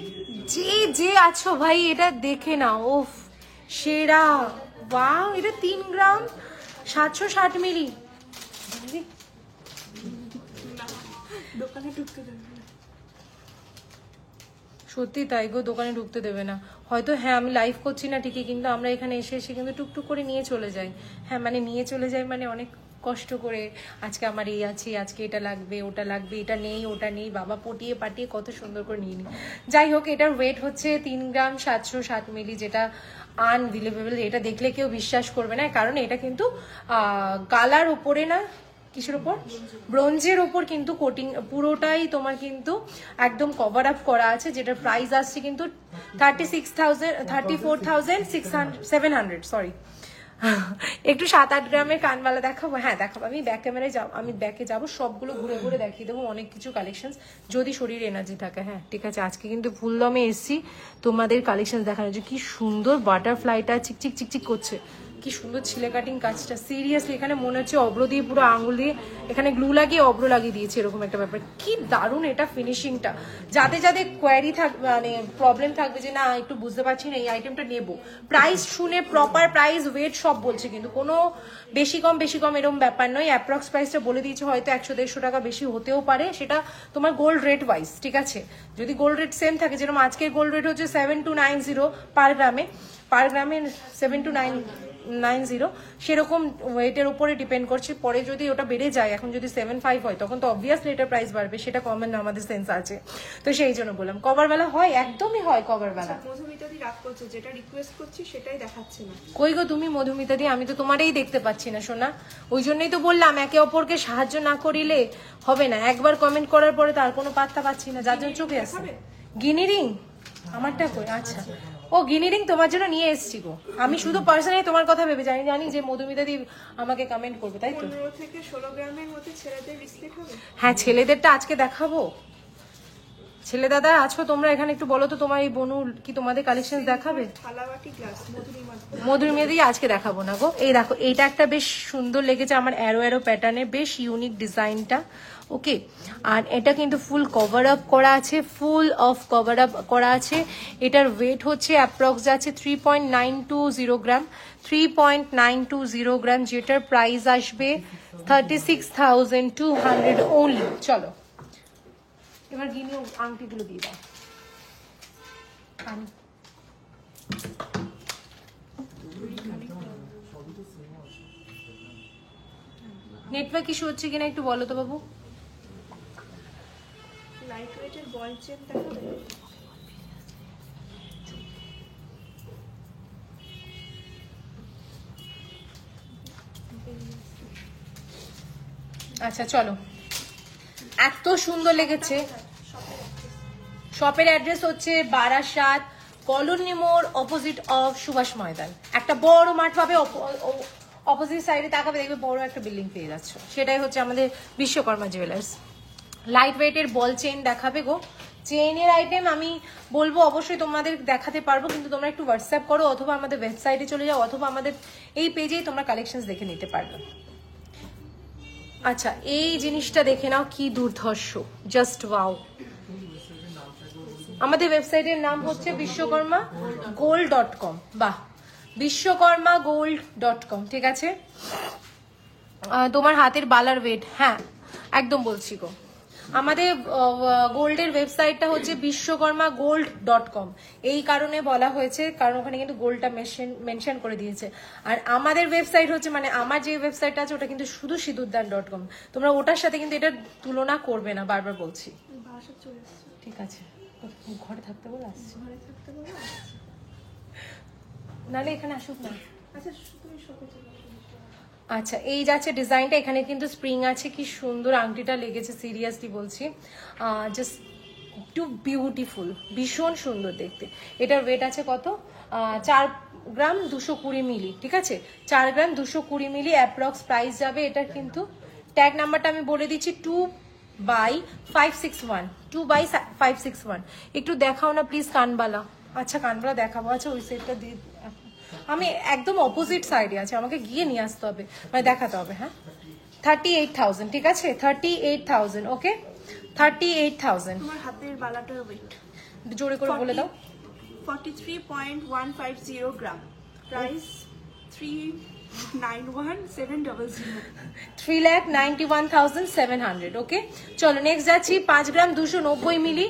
যে আছো ভাই এটা দেখে নাও, ওফ সেরা, ওয়াও, এটা 3 গ্রাম 760 মিলি। দোকানে ঢুকতে দেবে না। সত্যি তাই গো, দোকানে ঢুকতে দেবে না হয়তো। হ্যাঁ আমি লাইভ করছি না ঠিকই, কিন্তু আমরা এখানে এসে কিন্তু টুকটুক করে নিয়ে চলে যাই। হ্যাঁ মানে নিয়ে চলে যাই মানে অনেক কষ্ট করে, আজকে আমার এই আছে, আজকে এটা লাগবে, ওটা লাগবে, এটা নেই ওটা নেই, বাবা পটিয়ে পাটিয়ে কত সুন্দর করে নিয়ে নিই। যাই হোক এটার ওয়েট হচ্ছে 3 গ্রাম 760 মিলি, যেটা আনবিলিভেবল, এটা দেখলে কেউ বিশ্বাস করবে না, কারণ এটা কিন্তু গালার উপরে না, কিসের ওপর? ব্রোঞ্জের ওপর কিন্তু কোটিং পুরোটাই তোমার কিন্তু একদম কভার আপ করা আছে, যেটার প্রাইস আসছে কিন্তু 34,700 সরি। একটু 7-8 গ্রামের কানবালা দেখাবো? হ্যাঁ দেখাবো, আমি ব্যাক ক্যামেরায় যাবো, আমি ব্যাকে যাবো, সবগুলো ঘুরে ঘুরে দেখিয়ে দেবো অনেক কিছু কালেকশন, যদি শরীর এনার্জি থাকে। হ্যাঁ ঠিক আছে, আজকে কিন্তু ফুল দমে এসছি তোমাদের কালেকশন দেখানোর জন্য। কি সুন্দর বাটারফ্লাইটা চিকচিক চিকচিক করছে, কি সুন্দর ছিলে কাটিং কাজটা, সিরিয়াসলি এখানে মনে হচ্ছে অব্র দিয়ে পুরো আঙুল দিয়ে এখানে গ্লু লাগিয়ে অব্র লাগিয়ে দিয়েছে, এরকম একটা ব্যাপার। কি দারুণ এটা ফিনিশিংটা। যাদের যাদের কোয়ারি থাকবে, মানে প্রবলেম থাকবে যে না একটু বুঝতে পারছি না এই আইটেমটা নেবো, প্রাইস শুনে প্রপার প্রাইস ওয়েট সব বলছে, কিন্তু কোনো বেশি কম এরকম ব্যাপার নয়। অ্যাপ্রক্স প্রাইসটা বলে দিয়েছে, হয়তো 100-150 টাকা বেশি হতেও পারে, সেটা তোমার গোল্ড রেট ওয়াইজ, ঠিক আছে? যদি গোল্ড রেট সেম থাকে, যেরকম আজকের গোল্ড রেট হচ্ছে 7290 পার গ্রামে 7290, সেরকম ওয়েটের উপরে ডিপেন্ড করছে। পরে যদি ওটা বেড়ে যায়, এখন যদি 75 হয় তখন তো অবভিয়াসলি এটার প্রাইস বাড়বে, সেটা কমেন না, আমাদের সেন্স আছে। তো সেই জন্য বললাম কভার বেলা হয়, একদমই হয় কভার বেলা। মধুমিতাদি রাগ করছে, যেটা রিকোয়েস্ট করছি সেটাই দেখাচ্ছে না। কই গো তুমি মধুমিতা দি, আমি তো তোমারই দেখতে পাচ্ছি না সোনা। ওই জন্যই তো বললাম একে অপরকে সাহায্য না করিলে হবে না। একবার কমেন্ট করার পরে তার কোনো পাত্তা পাচ্ছি না, যার জন্য চোখে আসছে। গিনি রিং আমারটা কই? আচ্ছা, ও গিনি রিং তোমার জন্য নিয়ে এসেছি গো। আমি শুধু পার্সোনালি তোমার কথা ভেবে জানি যে মধুমিতা দি আমাকে কমেন্ট করবে, তাই তো? 15 থেকে 16 গ্রামের মধ্যে ছেলেদের রিসলেট হবে। হ্যাঁ ছেলেদেরটা আজকে দেখাবো। ছেলে দাদা আছো তোমরা এখানে, একটু বলো তো তোমার এই বনু কি তোমাদের কালেকশন দেখাবে? থালাবাটি গ্লাস মধুরিমা দিয়ে আজকে দেখাবো না গো। এই দেখো, এইটা একটা বেশ সুন্দর লেগেছে আমার, অ্যারো প্যাটার্নে, বেশ ইউনিক ডিজাইনটা। ওকে, আর এটা কিন্তু ফুল কভার আপ করা আছে, ফুল অফ কভার আপ করা আছে। এটার ওয়েট হচ্ছে অ্যাপ্রক্স আছে 3.920 গ্রাম, 3.920 গ্রাম, যেটার প্রাইস আসবে 36,200 অনলি। চলো এবার গিনি আংটিগুলো দিয়ে দাও। নেটওয়ার্ক ইস্যু হচ্ছে কিনা একটু বলো তো বাবু। লাইট ওয়েটের বল চেন দেখাবে। আচ্ছা চলো, এত সুন্দর লেগেছে। শপের অ্যাড্রেস হচ্ছে বারাসাত কলোনি মোড়, অপোজিট অফ সুভাষ ময়দান। একটা বড় মাঠ পাবে, অপোজিট সাইডে তাকাবে দেখবে বড় একটা বিল্ডিং পেয়ে যাচ্ছ, সেটাই হচ্ছে আমাদের বিশ্বকর্মা জুয়েলার্স। লাইট ওয়েটের বল চেইন দেখাবে গো। চেইনের আইটেম আমি বলবো অবশ্যই তোমাদের দেখাতে পারবো, কিন্তু তোমরা একটু হোয়াটসঅ্যাপ করো, অথবা আমাদের ওয়েবসাইটে চলে যাও, অথবা আমাদের এই পেজেই তোমরা কালেকশন দেখে নিতে পারবে। আচ্ছা এই জিনিসটা দেখে নাও, কি দুর্ধর্ষ, জাস্ট ওয়াও। আমাদের ওয়েবসাইটের নাম হচ্ছে বিশ্বকর্মা gold.com। বাহ, বিশ্বকর্মা gold.com, ঠিক আছে? তোমার হাতের বালার ওয়েট, হ্যাঁ একদম বলছি গো। আমাদের গোল্ডের ওয়েবসাইটটা হচ্ছে বিশ্বকর্মা gold.com, এই কারণে বলা হয়েছে কারণ ওখানে কিন্তু গোল্ডটা মেনশন করে দিয়েছে। আর আমাদের ওয়েবসাইট হচ্ছে, মানে আমার যে ওয়েবসাইটটা আছে ওটা কিন্তু শুধু সিঁদুরদান.com, তোমরা ওটার সাথে কিন্তু এটার তুলনা করবে না, বারবার বলছি। ঠিক আছে, ঘরে থাকতে বলে আসছি, নাহলে এখানে আসুক না। আচ্ছা এই যাচ্ছে ডিজাইনটা, এখানে কিন্তু স্প্রিং আছে, কি সুন্দর আংটিটা লেগেছে, সিরিয়াসলি বলছি, জাস্ট টু বিউটিফুল, ভীষণ সুন্দর দেখতে। এটার ওয়েট আছে কত? 4 গ্রাম 220 মিলি, ঠিক আছে? 4 গ্রাম 220 মিলি অ্যাপ্রক্স প্রাইস যাবে। এটার কিন্তু ট্যাগ নাম্বারটা আমি বলে দিচ্ছি 2/561, 2/561। একটু দেখাও না প্লিজ কানবালা। আচ্ছা কানবালা দেখাবো, আচ্ছা ওই সেটটা দিয়ে, আমি একদম অপোজিট সাইডে আছে, আমাকে গিয়ে নিয়ে আসতে হবে, মানে দেখাতে হবে। হ্যাঁ 38,000, ঠিক আছে? 38,000, ওকে 38,000। তোমার হাতের বালাটার ওয়েট জোরে করে বলে দাও। 43.150 গ্রাম, প্রাইস 391,700। 3,91,700, ওকে চলো নেক্সট যাচ্ছি। 5 গ্রাম 290 মিলি,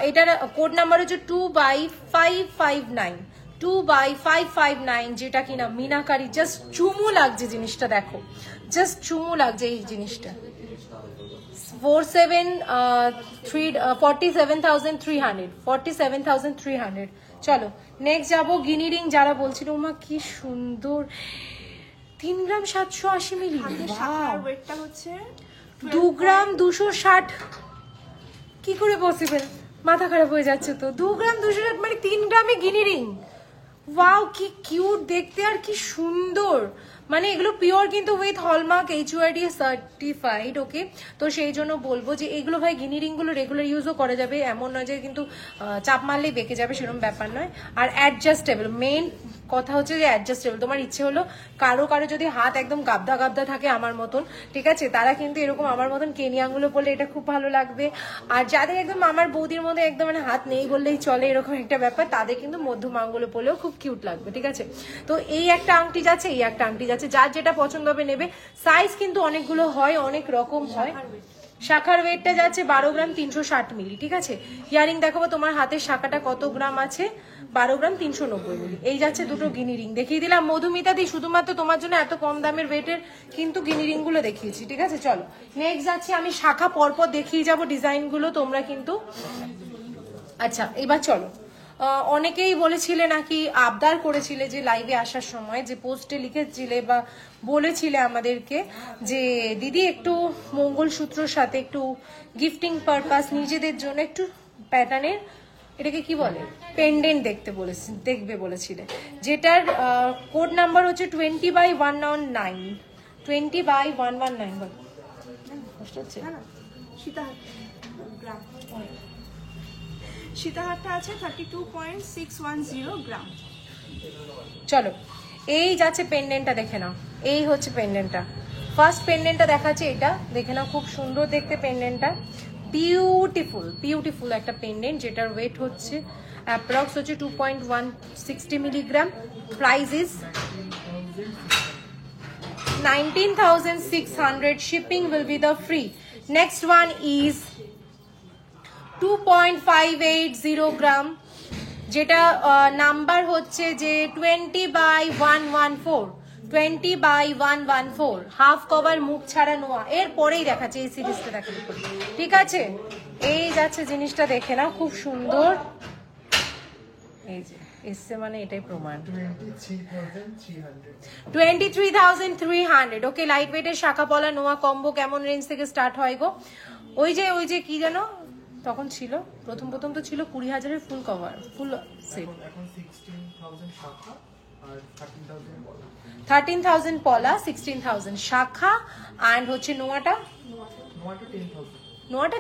এটার কোড নাম্বার হচ্ছে 2/559, 2/559, যেটা কিনা মিনাকারি, জাস্ট চুমু লাগছে জিনিসটা, দেখো জাস্ট চুমু লাগছে এই জিনিসটা। 47,300, চলো নেক্সট যাবো গিনি রিং। যারা বলছিল উমা কি সুন্দর, 3 গ্রাম 780 মিলি। হাতের শাখার ওয়েটটা হচ্ছে 2 গ্রাম 260। কি করে পসিবল? মাথা খারাপ হয়ে যাচ্ছে তো। 2 গ্রাম 260 মানে 3 গ্রামে গিনি রিং। ওয়াও, কি কিউট দেখতে আর কি সুন্দর। মানে এগুলো পিওর কিন্তু উইথ হলমার্ক HUID সার্টিফাইড। ওকে, তো সেই জন্য বলবো যে এগুলো ভাই গিনি রিংগুলো রেগুলার ইউজও করা যাবে, এমন নয় যে কিন্তু চাপ মারলেই বেঁকে যাবে, সেরকম ব্যাপার নয়। আর অ্যাডজাস্টেবল, মেন কথা হচ্ছে যে অ্যাডজাস্টেবল। তোমার ইচ্ছে হলো কারো যদি হাত একদম গাবদা গাবদা থাকে আমার মতন, ঠিক আছে, তারা কিন্তু এরকম আমার মতন কেনি আঙ্গুলো পরলে এটা খুব ভালো লাগবে। আর যাদের একদম আমার বৌদির মধ্যে একদম মানে হাত নেই বললেই চলে এরকম একটা ব্যাপার, তাদের কিন্তু মধ্যম আঙ্গুলো পরলেও খুব কিউট লাগবে, ঠিক আছে। তো এই একটা আংটি যাচ্ছে, এই একটা আংটি যাচ্ছে, যার যেটা পছন্দ হবে নেবে। সাইজ কিন্তু অনেকগুলো হয়, অনেক রকম হয়। শাখার ওয়েটটা যাচ্ছে 12 গ্রাম 360 মিলি, ঠিক আছে। ইয়ারিং দেখাবো, তোমার হাতের শাখাটা কত গ্রাম আছে, 12 গ্রাম 390 মিলি। এই যাচ্ছে দুটো গিনি রিং দেখিয়ে দিলাম মধুমিতা দি, শুধুমাত্র তোমার জন্য এত কম দামের ওয়েটের কিন্তু গিনি রিং গুলো দেখিয়েছি, ঠিক আছে। চলো নেক্সট যাচ্ছি, আমি শাখা পরপর দেখিয়ে যাবো ডিজাইন গুলো, তোমরা কিন্তু আচ্ছা এবার চলো। অনেকেই বলেছিলে নাকি, আবদার করেছিলে যে লাইভে আসার সময় যে পোস্টে লিখেছিলে বা বলেছিলে আমাদেরকে যে দিদি একটু মঙ্গলসূত্রর সাথে একটু গিফটিং পারপাস নিজেদের জন্য একটু প্যাটার্নের, এটাকে কি বলে, পেন্ডেন্ট দেখবে বলেছিলে, যেটার কোড নাম্বার হচ্ছে 20/119। 20/119 বল, কষ্ট হচ্ছে। সীতাহারটা আছে 32.610 গ্রাম। চলো এই যাচ্ছে পেন্ডেন্টটা, দেখে নাও। এই হচ্ছে পেন্ডেন্টটা, ফার্স্ট পেন্ডেন্টটা দেখাচ্ছে, এটা দেখে নাও, খুব সুন্দর দেখতে পেন্ডেন্টটা, বিউটিফুল একটা পেন্ডেন্ট, যেটার ওয়েট হচ্ছে অ্যাপ্রক্স হচ্ছে 2.160 milligram. Price is 19,600, shipping will be the free. Next one is 2.580 গ্রাম, যেটা নাম্বার হচ্ছে যে 20/114। 20/114 হাফ কভার, মুখ ছাড়া নোয়া। এর পরেই দেখাচ্ছে, এই সিরিজটা দেখার উপর, ঠিক আছে। এই যাচ্ছে জিনিসটা, দেখে নাও, খুব সুন্দর। এই যে এসছে মানে এটাই প্রমাণ। 23,300। ওকে, লাইট ওয়েটের শাখা পলা নোয়া কম্বো কেমন রেঞ্জ থেকে স্টার্ট হয় গো? ওই যে কি জানো তখন ছিল, প্রথম তো ছিল 20,000-এর ফুল কভার, ফুল সেট। 13,000 পলা, 16,000 শাখা, অ্যান্ড হচ্ছে নোয়াটা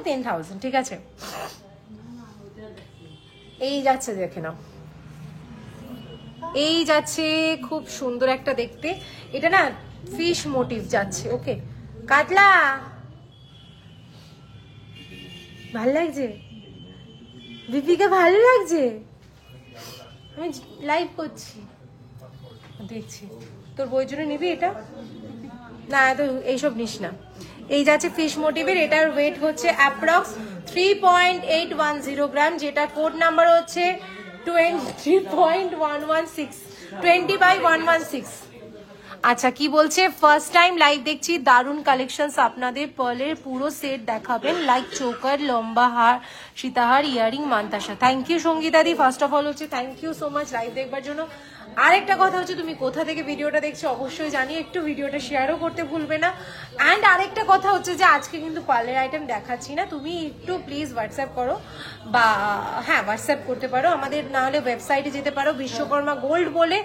10,000, ঠিক আছে। এই যাচ্ছে, দেখে নাও, এই যাচ্ছে, খুব সুন্দর একটা দেখতে। এটা না ফিশ মোটিভ যাচ্ছে। ওকে, কাতলা ভাল লাগছে, দীপিকা ভালো লাগছে, আমি লাইভ করছি দেখছি। তোর বইয়ের জন্য নিবি এটা? না তো এইসব নিস না। এই যাচ্ছে ফিশ মোটিভের, এটার ওয়েট হচ্ছে অ্যাপ্রক্স 3.810 গ্রাম, যেটা কোড নাম্বার হচ্ছে 20/116। 20/116। আচ্ছা কি বলছে, ফার্স্ট টাইম লাইভ দেখছি, দারুণ কালেকশনস আপনাদের, পার্লের পুরো সেট দেখাবেন, লাইক চোকার, লম্বা হার, সীতাহার, ইয়ারিং, মান্তাসা। থ্যাংক ইউ সঙ্গীতা দি, ফার্স্ট অফ অল হচ্ছে thank you so much live দেখবার জন্য। আরেকটা কথা হচ্ছে, তুমি কোথা থেকে ভিডিওটা দেখছো অবশ্যই জানি, একটু ভিডিওটা শেয়ারও করতে ভুলবে না। অ্যান্ড আরেকটা কথা হচ্ছে যে আজকে কিন্তু পার্লার আইটেম দেখাচ্ছি না, তুমি একটু প্লিজ হোয়াটসঅ্যাপ করো, বা হ্যাঁ হোয়াটসঅ্যাপ করতে পারো আমাদের, না হলে ওয়েবসাইটে যেতে পারো, বিশ্বকর্মা গোল্ড বলে,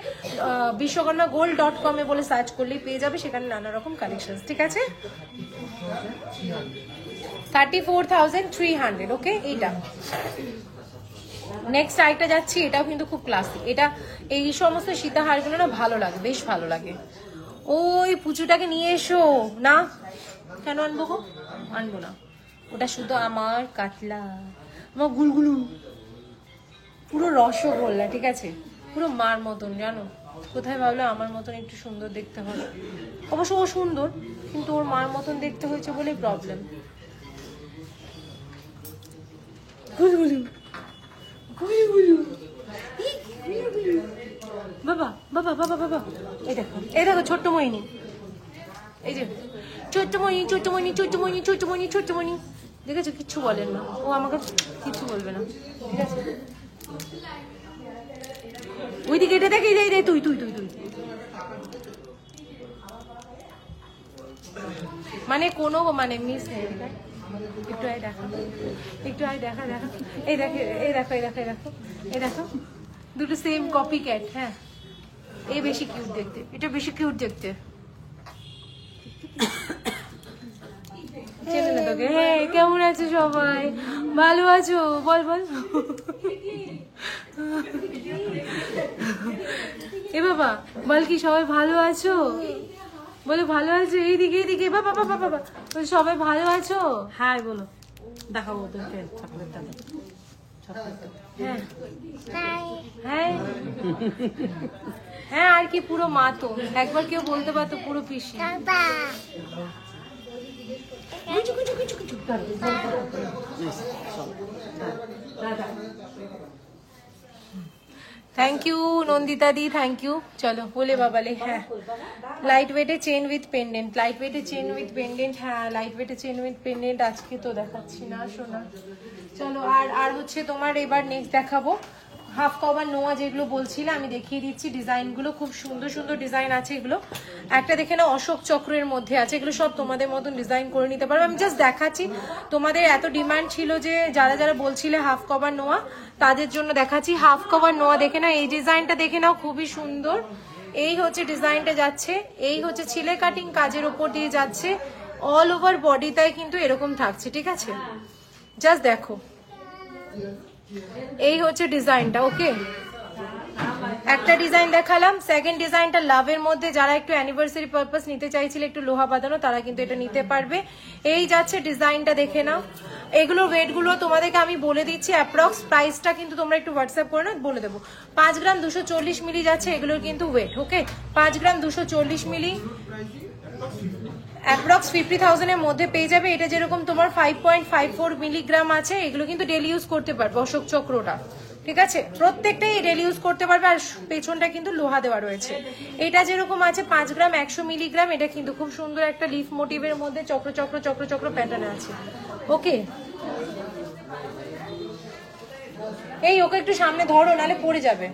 বিশ্বকর্মাগোল্ড.com বলে সার্চ করলেই পেয়ে যাবে, সেখানে নানা রকম কালেকশন, ঠিক আছে। 34,300। ওকে, এইটা নেক্সট আরেকটা যাচ্ছি, এটাও কিন্তু খুব ক্লাসিক। এটা এই সমস্ত সীতাহারগুলো না ভালো লাগে, বেশ ভালো লাগে। ওই পুচুটাকে নিয়ে এসো না, কেন আনবো গো, আনবো না, ওটা শুধু আমার কাতলা, আমার গুলগুলু, পুরো রসগোল্লা, ঠিক আছে, পুরো মার মতন, জানো কোথায় ভাবলো আমার মতন একটু সুন্দর দেখতে হবে, অবশ্য ও সুন্দর, কিন্তু ওর মার মতন দেখতে হয়েছে বলেই প্রবলেম। গুলগুলু, বাবা বাবা বাবা বাবা, এই দেখো ছোট্ট মইনি, এই যে ছোট্ট মইনি, দেখেছো, কিচ্ছু বলেন না, ও আমাকে কিছু বলবে না, ঠিক আছে। ওইদিকে এটা দেখে, তুই মানে কোনো মানে মিস নেই। একটু আই দেখা, একটু আই দেখা দেখা, এই দেখো এই দেখো এই দেখো এই দেখো এই দেখো, দুটো সেম কপি ক্যাট। হ্যাঁ এই বেশি কিউট দেখতে, এটা বেশি কিউট দেখতে। চেনে না তোকে? হ্যাঁ কেমন আছো সবাই? ভালো আছো? বল বল। এ বাবা বল কি সবাই ভালো আছো? বলো ভালো আছো? এইদিকে এইদিকে, বাবা বাবা বাবা, সবাই ভালো আছো? হাই বলো, দেখাবো ওদেরকে চকলেট দাও। হ্যাঁ হ্যাঁ হ্যাঁ, আর কি পুরো মা তো, একবার কেউ বলতে পারতো পুরো পিসি। থ্যাংক ইউ নন্দিতা দি, থ্যাংক ইউ। চলো বলে বাবালে। হ্যাঁ লাইট ওয়েটে চেন উইথ পেন্ডেন্ট, লাইট ওয়েটে চেন উইথ পেন্ডেন্ট। হ্যাঁ লাইট ওয়েটে চেন উইথ পেন্ডেন্ট আজকে তো দেখাচ্ছি না সোনা। চলো আর হচ্ছে তোমার এবার নেক্সট দেখাবো হাফ কভার নোয়া, যেগুলো বলছিলে আমি দেখিয়ে দিচ্ছি। ডিজাইনগুলো খুব সুন্দর সুন্দর ডিজাইন আছে। এগুলো একটা দেখে না অশোক চক্রের মধ্যে আছে, এগুলো সব তোমাদের মতন ডিজাইন করে নিতে পারবে। আমি জাস্ট দেখাচ্ছি, তোমাদের এত ডিমান্ড ছিল যে যারা যারা বলছিলে হাফ কভার নোয়া, তাদের জন্য দেখাচ্ছি হাফ কভার নোয়া। দেখে নাও এই ডিজাইনটা, দেখে নাও খুবই সুন্দর। এই হচ্ছে ডিজাইনটা যাচ্ছে, এই হচ্ছে ছিলে কাটিং কাজের ওপর দিয়ে যাচ্ছে, অল ওভার বডিটাই কিন্তু এরকম থাকছে, ঠিক আছে? জাস্ট দেখো এই হচ্ছে ডিজাইনটা। ওকে একটা ডিজাইন দেখালাম, সেকেন্ড ডিজাইনটা লাভের মধ্যে, যারা একটু অ্যানিভার্সারি পারপাস নিতে চাইছিলে একটু লোহা বাঁধানো, তারা কিন্তু এটা নিতে পারবে। এই যাচ্ছে ডিজাইনটা, দেখে নাও। এগুলোর ওয়েট গুলো তোমাদেরকে আমি বলে দিচ্ছি, অ্যাপ্রক্স প্রাইসটা কিন্তু তোমরা একটু হোয়াটসঅ্যাপ করে না, বলে দেবো। 5 গ্রাম 240 মিলি যাচ্ছে এগুলোর কিন্তু ওয়েট। ওকে 5 গ্রাম 240 মিলি অ্যাপ্রক্স 50,000 এর মধ্যে পেয়ে যাবে। এটা যেরকম তোমার 5.54 মিলিগ্রাম আছে, এগুলো কিন্তু ডেলি ইউজ করতে পারবে। অশোক চক্রটা ঠিক আছে, প্রত্যেকটাই ডেলি ইউজ করতে পারবে। আর পেছনটা কিন্তু লোহা দেওয়া রয়েছে। এটা যেরকম আছে 5 গ্রাম 100 মিলিগ্রাম, এটা কিন্তু খুব সুন্দর একটা লিফ মোটিভের মধ্যে চক্র চক্র চক্র চক্র প্যাটার্নে আছে। ওকে এই ওকে একটু সামনে ধরো, নালে পড়ে যাবে।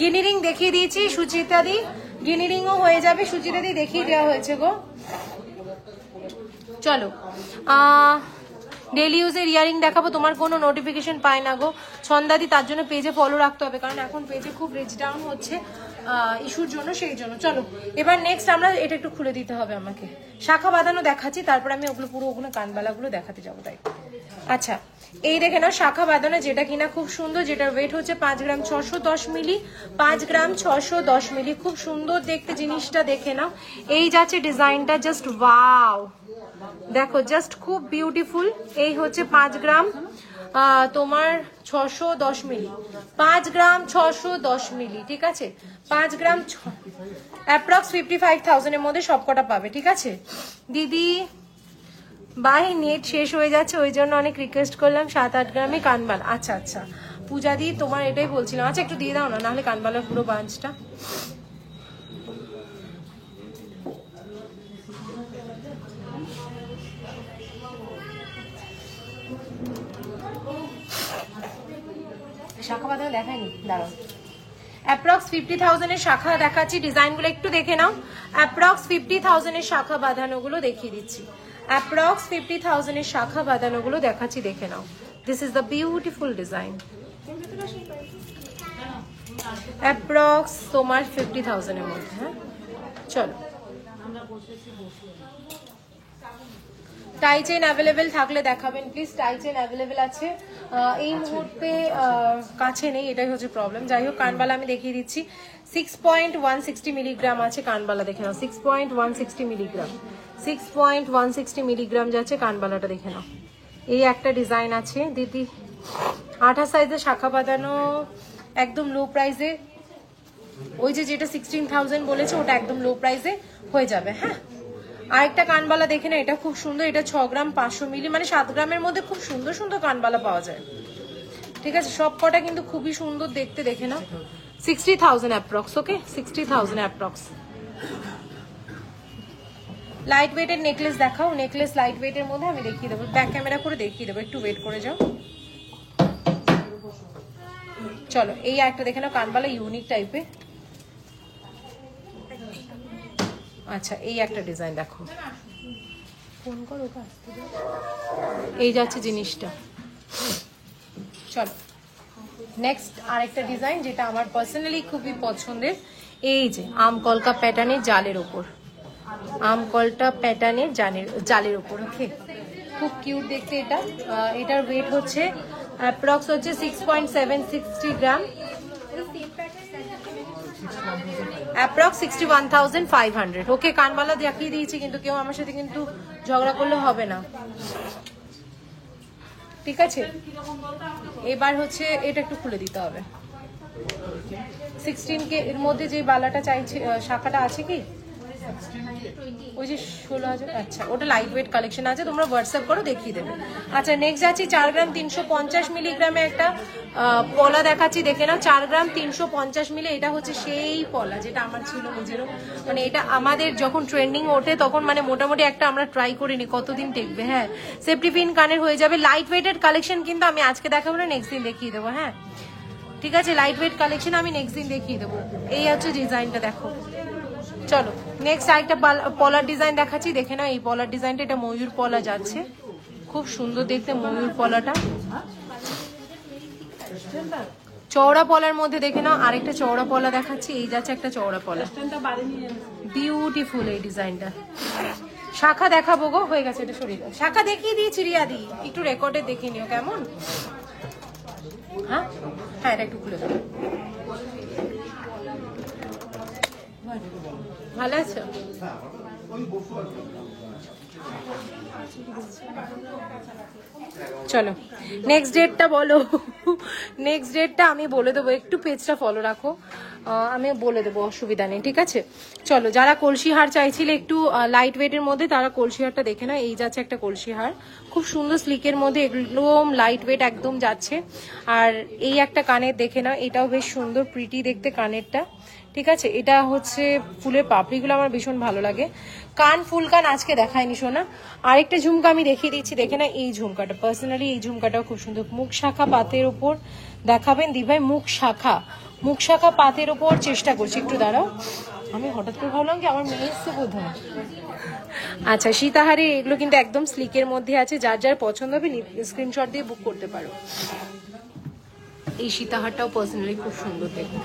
গিনিরিং দেখিয়ে দিয়েছি সুচিতা দি, গিনিরিংও হয়ে যাবে। সুচিতা দি দেখিয়ে দেওয়া হয়েছে গো। চলো ডেলি ইউজের ইয়ারিং দেখাবো। তোমার কোনো নোটিফিকেশন পায় না গো ছন্দাদি, তার জন্য পেজে ফলো রাখতে হবে, কারণ এখন পেজে খুব রিচ ডাউন হচ্ছে ইস্যুর জন্য, সেই জন্য। চলো এবার নেক্সট আমরা এটা একটু খুলে দিতে হবে আমাকে। শাখা বাঁধানো দেখাচ্ছি, তারপর আমি ওগুলো পুরো ওগুলো কানবালাগুলো দেখাতে যাবো। তাই আচ্ছা এই দেখে নাও শাখা বাঁধানো, যেটা কিনা খুব সুন্দর, যেটার ওয়েট হচ্ছে 5 গ্রাম 610 মিলি। 5 গ্রাম 610 মিলি, খুব সুন্দর দেখতে জিনিসটা, দেখে নাও। এই যাচ্ছে ডিজাইনটা, জাস্ট ওয়াও, দেখো জাস্ট খুব বিউটিফুল। এই হচ্ছে 5 গ্রাম তোমার 610 মিলি, 5 গ্রাম 610 মিলি, ঠিক আছে? 5 গ্রাম অ্যাপ্রক্স 55,000 এর মধ্যে সবকটা পাবে, ঠিক আছে দিদি? বাই, নেট শেষ হয়ে যাচ্ছে, ওই জন্য অনেক রিকোয়েস্ট করলাম 7-8 গ্রামে কানবাল। আচ্ছা আচ্ছা পূজা দি, তোমার এটাই বলছিলাম। আচ্ছা একটু দিয়ে দাও না, নাহলে কানবালার পুরো বাঞ্চটা। শাখা বাঁধানো দেখায়নি, দাঁড়াও। অ্যাপ্রক্স 50,000 এর শাখা দেখাচ্ছি, ডিজাইনগুলো একটু দেখে নাও। অ্যাপ্রক্স 50,000 এর শাখা বাঁধানোগুলো দেখিয়ে দিচ্ছি। অ্যাপ্রক্স 50,000 এর শাখা বাঁধানোগুলো দেখাচ্ছি, দেখে নাও। This is the beautiful design. Approx তোমার 50,000 এর মধ্যে। হ্যাঁ চলো, টাই চেন অ্যাভেলেবেল থাকলে দেখাবেন প্লিজ। টাই চেন অ্যাভেলেবেল আছে, এই মুহূর্তে কাছে নেই, এটাই হচ্ছে প্রবলেম। যাই হোক কানবালা আমি দেখিয়ে দিচ্ছি। 6.160 মিলিগ্রাম আছে কানবালা, দেখে নাও। 6.160 মিলিগ্রাম, 6.160 মিলিগ্রাম যাচ্ছে কানবালাটা, দেখে নাও। এই একটা ডিজাইন আছে দিদি, 28 সাইজের শাখা বাঁধানো, একদম লো প্রাইসে। ওই যে যেটা 16,000 বলেছে, ওটা একদম লো প্রাইসে হয়ে যাবে। হ্যাঁ আরেকটা কানবালা দেখে না, এটা খুব সুন্দর। এটা 6 গ্রাম 500 মিলি, মানে 7 গ্রামের মধ্যে খুব সুন্দর সুন্দর কানবালা পাওয়া যায়, ঠিক আছে? সব কটা কিন্তু খুবই সুন্দর দেখতে, দেখে না। 60,000 অ্যাপ্রক্স। ওকে 60,000 অ্যাপ্রক্স। লাইট ওয়েটের নেকলেস দেখাও। নেকলেস লাইট ওয়েটের মধ্যে আমি দেখিয়ে দেবো, ব্যাক ক্যামেরা করে দেখিয়ে দেবো, একটু ওয়েট করে যাও। চলো এই একটা দেখে নাও, কানবালা ইউনিক টাইপের। আচ্ছা এই একটা ডিজাইন দেখো, ফোন করো, এই যাচ্ছে জিনিসটা। চলো নেক্সট আরেকটা ডিজাইন যেটা আমার পার্সোনালি খুবই পছন্দের, এই যে আমকলকা প্যাটার্নের জালের ওপর, আমকলটা প্যাটার্নের জালের ওপর। ওকে, খুব কিউট দেখতে এটা। এটার ওয়েট হচ্ছে অ্যাপ্রক্স হচ্ছে 6.760 গ্রাম, অ্যাপ্রক্স 61,500। ওকে, কানবালা দেখিয়ে দিয়েছি, কিন্তু কেউ আমার সাথে কিন্তু ঝগড়া করলে হবে না, ঠিক আছে? এবার হচ্ছে এটা একটু খুলে দিতে হবে। 16K এর মধ্যে যে বালাটা চাইছে, শাখাটা আছে কি? ওই যে 16,000, আচ্ছা ওটা লাইট ওয়েট কালেকশন আছে, তোমরা হোয়াটসঅ্যাপ করো দেখিয়ে দেবে। আচ্ছা নেক্সট যাচ্ছি 4 গ্রাম 350 মিলিগ্রামে একটা পলা দেখাচ্ছি, দেখে নাও। 4 গ্রাম 350 মিলি, এটা হচ্ছে সেই পলা যেটা আমার ছিল নিজেরও, মানে এটা আমাদের যখন ট্রেন্ডিং ওঠে তখন মানে মোটামুটি একটা আমরা ট্রাই করিনি কতদিন টেকবে। হ্যাঁ, সেফটি পিন কানের হয়ে যাবে। লাইট ওয়েটের কালেকশন কিন্তু আমি আজকে দেখাবো না, নেক্সট দিন দেখিয়ে দেবো। হ্যাঁ ঠিক আছে, লাইট ওয়েট কালেকশন আমি নেক্সট দিন দেখিয়ে দেবো। এই হচ্ছে ডিজাইনটা দেখো। চলো নেক্সট আরেকটা পলার ডিজাইন দেখাচ্ছি, দেখে নাও এই পলার ডিজাইনটা। এটা ময়ূর পলা যাচ্ছে, খুব সুন্দর দেখতে ময়ূর পলাটা। চওড়া পলার মধ্যে দেখে নাও আরেকটা চওড়া পলা দেখাচ্ছি, এই যাচ্ছে একটা চওড়া পলা, বিউটিফুল এই ডিজাইনটা। শাখা দেখাবো গো, হয়ে গেছে এটা সরিয়ে দাও। শাখা দেখিয়ে দিয়েছি রিয়াদি, একটু রেকর্ডে দেখে নিও কেমন। হ্যাঁ হ্যাঁ, এটা একটু খুলে দেবো। ভালো আছে? চলো নেক্সট ডেটটা বলো। নেক্সট ডেটটা আমি বলে দেবো, একটু পেজটা ফলো রাখো, আমি বলে দেবো, অসুবিধা নেই, ঠিক আছে? চলো, যারা কলসি হার চাইছিলে একটু লাইট ওয়েটের মধ্যে, তারা কলসি হারটা দেখে না। এই যাচ্ছে একটা কলসি হার, খুব সুন্দর স্লিকের মধ্যে, একদম লাইট ওয়েট একদম যাচ্ছে। আর এই একটা কানের দেখে না, এটাও বেশ সুন্দর প্রিটি দেখতে কানেরটা, ঠিক আছে? এটা হচ্ছে ফুলের পাপড়িগুলো আমার ভীষণ ভালো লাগে। কান ফুল কান আজকে দেখায়নি শোনা। আরেকটা ঝুমকা আমি দেখিয়ে দিচ্ছি, দেখে না এই ঝুমকাটা, পার্সোনালি এই ঝুমকাটাও খুব সুন্দর। মুখ শাখা পাতের ওপর দেখাবেন দিভাই, মুখ শাখা পাতের ওপর চেষ্টা করছি, একটু দাঁড়াও। আমি হঠাৎ করে ভাবলাম কি আমার মেয়ে এসছে বোধ হয়। আচ্ছা, সীতাহারি এগুলো কিন্তু একদম স্লিকের মধ্যে আছে, যার যার পছন্দ হবে স্ক্রিনশট দিয়ে বুক করতে পারো। এই সীতাহারটাও পার্সোনালি খুব সুন্দর দেখতে।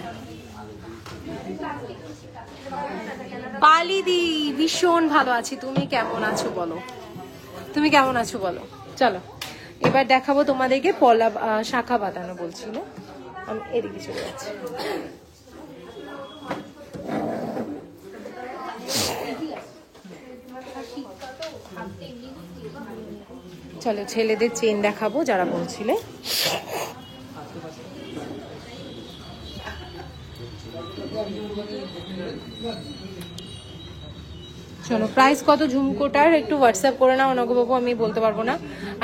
পালিদি ভীষণ ভালো আছি, তুমি কেমন আছো বলো? তুমি কেমন আছো বলো? চলো এবার দেখাবো তোমাদেরকে পলা শাখা বাঁধানো, বলছিল আমি এদিকে চলে যাচ্ছি। চলো ছেলেদের চেন দেখাবো যারা বলছিলে। চলো প্রাইস কত ঝুমকোটার একটু হোয়াটসঅ্যাপ করে নাও অনগবাবু, আমি বলতে পারবো না।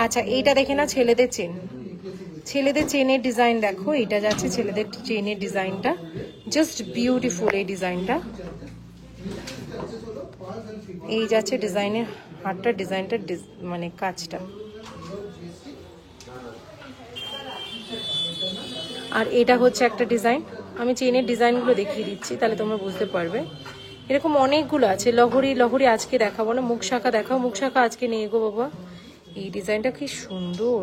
আচ্ছা এইটা দেখে না, ছেলেদের চেন, ছেলেদের চেনের ডিজাইন দেখো, এটা যাচ্ছে ছেলেদের চেনের ডিজাইনটা, জাস্ট বিউটিফুল এই ডিজাইনটা। এই যাচ্ছে ডিজাইনের হাতটা, ডিজাইনটা মানে কাজটা। আর এটা হচ্ছে একটা ডিজাইন, আমি চেনের ডিজাইনগুলো দেখিয়ে দিচ্ছি তাহলে তোমরা বুঝতে পারবে। এরকম অনেকগুলো আছে। লহরি আজকে দেখাবো না, মুখ শাখা দেখাও, মুখ শাখা আজকে নিয়ে গো বাবা। এই ডিজাইনটা কি সুন্দর,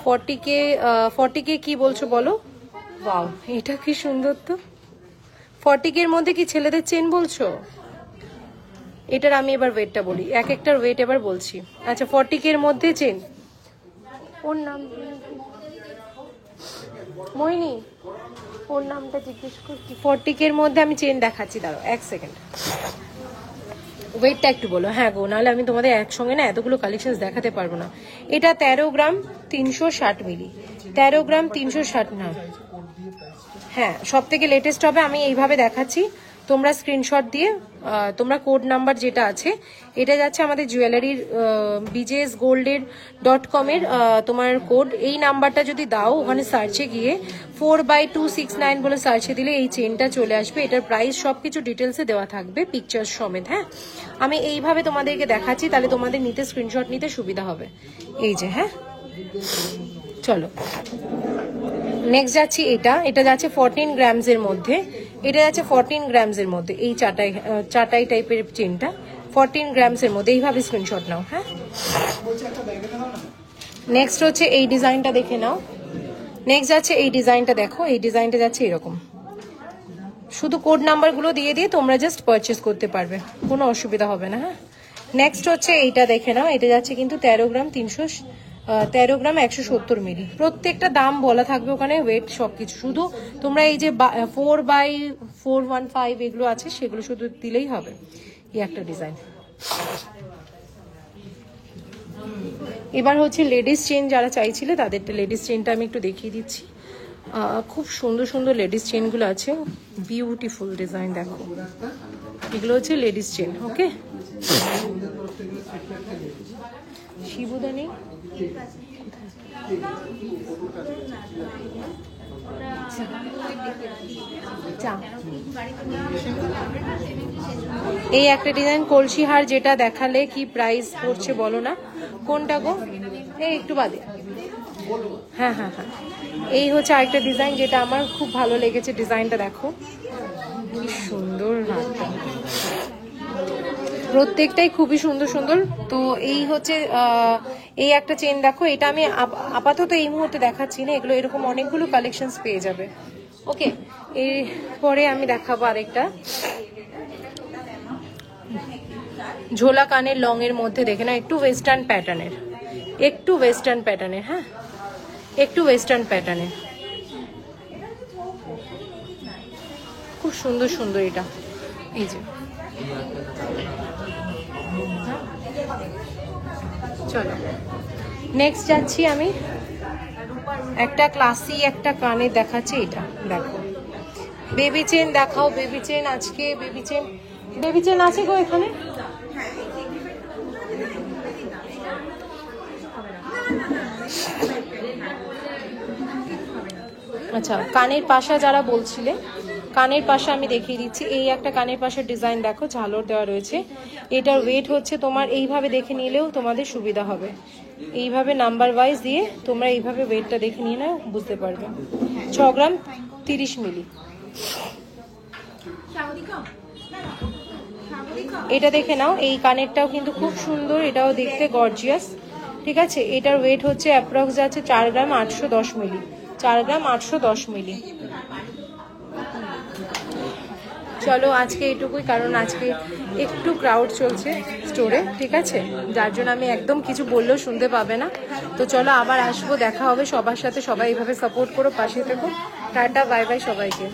40K কি বলছো বলো? ওয়াও, এটা কি সুন্দর তো। 40K এর মধ্যে কি ছেলেদের চেন বলছো? এটার আমি এবার ওয়েটটা বলি, এক একটার ওয়েট এবার বলছি। আচ্ছা 40K এর মধ্যে চেন, ওর নাম মোহিনী, ওর নামটা জিজ্ঞেস করছি। 40K এর মধ্যে আমি চেন দেখাচ্ছি, দাঁড়াও এক সেকেন্ড, ওয়েটটা একটু বলো। হ্যাঁ গো, নাহলে আমি তোমাদের একসঙ্গে না এতগুলো কালেকশন দেখাতে পারবো না। এটা 13 গ্রাম 360 মিলি, 13 গ্রাম 360 না, হ্যাঁ সব থেকে লেটেস্ট হবে। আমি এইভাবে দেখাচ্ছি, তোমরা স্ক্রিনশট দিয়ে তোমরা কোড নাম্বার যেটা আছে, এটা যাচ্ছে আমাদের জুয়েলারির bjsgolded.com এর তোমার কোড, এই নাম্বারটা যদি দাও ওখানে সার্চে গিয়ে 4/269 বলে সার্চে দিলে এই চেনটা চলে আসবে। এটার প্রাইস সবকিছু ডিটেলসে দেওয়া থাকবে, পিকচার সমেত। হ্যাঁ আমি এইভাবে তোমাদেরকে দেখাচ্ছি, তাহলে তোমাদের নিতে স্ক্রিনশট নিতে সুবিধা হবে। এই যে, হ্যাঁ চলো নেক্সট যাচ্ছি এটা যাচ্ছে 14 গ্রামসের মধ্যে, এটা যাচ্ছে 14 গ্রামসের মধ্যে, এই চাটাই টাইপের চেনটা 14 গ্রামসের মধ্যে, এইভাবে স্ক্রিনশট নাও। হ্যাঁ, নেক্সট হচ্ছে এই ডিজাইনটা দেখে নাও। নেক্সট যাচ্ছে এই ডিজাইনটা, দেখো এই ডিজাইনটা যাচ্ছে এরকম, শুধু কোড নাম্বারগুলো দিয়ে দিয়ে তোমরা জাস্ট পারচেস করতে পারবে, কোনো অসুবিধা হবে না। হ্যাঁ, নেক্সট হচ্ছে এইটা দেখে নাও, এটা যাচ্ছে কিন্তু 13 গ্রাম 13 গ্রাম 170 মিলি। প্রত্যেকটা দাম বলা থাকবে ওখানে, ওয়েট সবকিছু, শুধু তোমরা এই যে 4/415 এগুলো আছে সেগুলো শুধু দিলেই হবে। এই একটা ডিজাইন। এবার হচ্ছে লেডিস চেন, যারা চাইছিলে তাদেরটা লেডিস চেনটা আমি একটু দেখিয়ে দিচ্ছি। খুব সুন্দর সুন্দর লেডিস চেনগুলো আছে, বিউটিফুল ডিজাইন, দেখো এগুলো হচ্ছে লেডিস চেন। ওকে, শিবুদা নেই, এই একটা ডিজাইন কলসি হার, যেটা দেখালে কি প্রাইস পড়ছে বলো না, কোনটা গো, এই একটু বাদে। হ্যাঁ হ্যাঁ হ্যাঁ, এই হচ্ছে আরেকটা ডিজাইন যেটা আমার খুব ভালো লেগেছে, ডিজাইনটা দেখো কি সুন্দর হারটা, প্রত্যেকটাই খুবই সুন্দর সুন্দর। তো এই হচ্ছে এই একটা চেন দেখো, এটা আমি আপাতত এই মুহূর্তে দেখাচ্ছি না, এগুলো এরকম অনেকগুলো কালেকশনস পেয়ে যাবে। ওকে, এরপরে আমি দেখাবো আরেকটা ঝোলা কানের লং এর মধ্যে, দেখে না, একটু ওয়েস্টার্ন প্যাটার্নের, একটু ওয়েস্টার্ন প্যাটার্নের। হ্যাঁ, একটু ওয়েস্টার্ন প্যাটার্নের, খুব সুন্দর সুন্দর এটা, এই যে। চলো নেক্সট যাচ্ছি আমি, একটা ক্লাসি একটা কানে দেখাচ্ছি, এটা দেখো, বেবি চেন দেখাও, বেবি চেন আজকে, বেবি চেন আছে গো এখানে? আচ্ছা, কানের পাশা যারা বলছিলে, কানের পাশা আমি দেখিয়ে দিচ্ছি। এই একটা কানের পাশার ডিজাইন দেখো, ঝালর দেওয়া রয়েছে। এটার ওয়েট হচ্ছে তোমার, এইভাবে দেখে নিলেও তোমাদের সুবিধা হবে, এইভাবে নাম্বার ওয়াইজ দিয়ে তোমরা এইভাবে ওয়েটটা দেখে নিয়ে নাও, বুঝতে পারবে। 6 গ্রাম 30 মিলি। এটা দেখে নাও, এই কানেরটাও কিন্তু খুব সুন্দর, এটাও দেখতে গর্জিয়াস। ঠিক আছে, এটার ওয়েট হচ্ছে অ্যাপ্রক্স যাচ্ছে 4 গ্রাম 810 মিলি, 4 গ্রাম 810 মিলি। চলো আজকে এটুকুই, কারণ আজকে একটু ক্রাউড চলছে স্টোরে, ঠিক আছে, যার জন্য আমি একদম কিছু বললেও শুনতে পাবে না। তো চলো আবার আসবো, দেখা হবে সবার সাথে, সবাই এইভাবে সাপোর্ট করো, পাশে থেকো। টাটা, বাই বাই সবাইকে।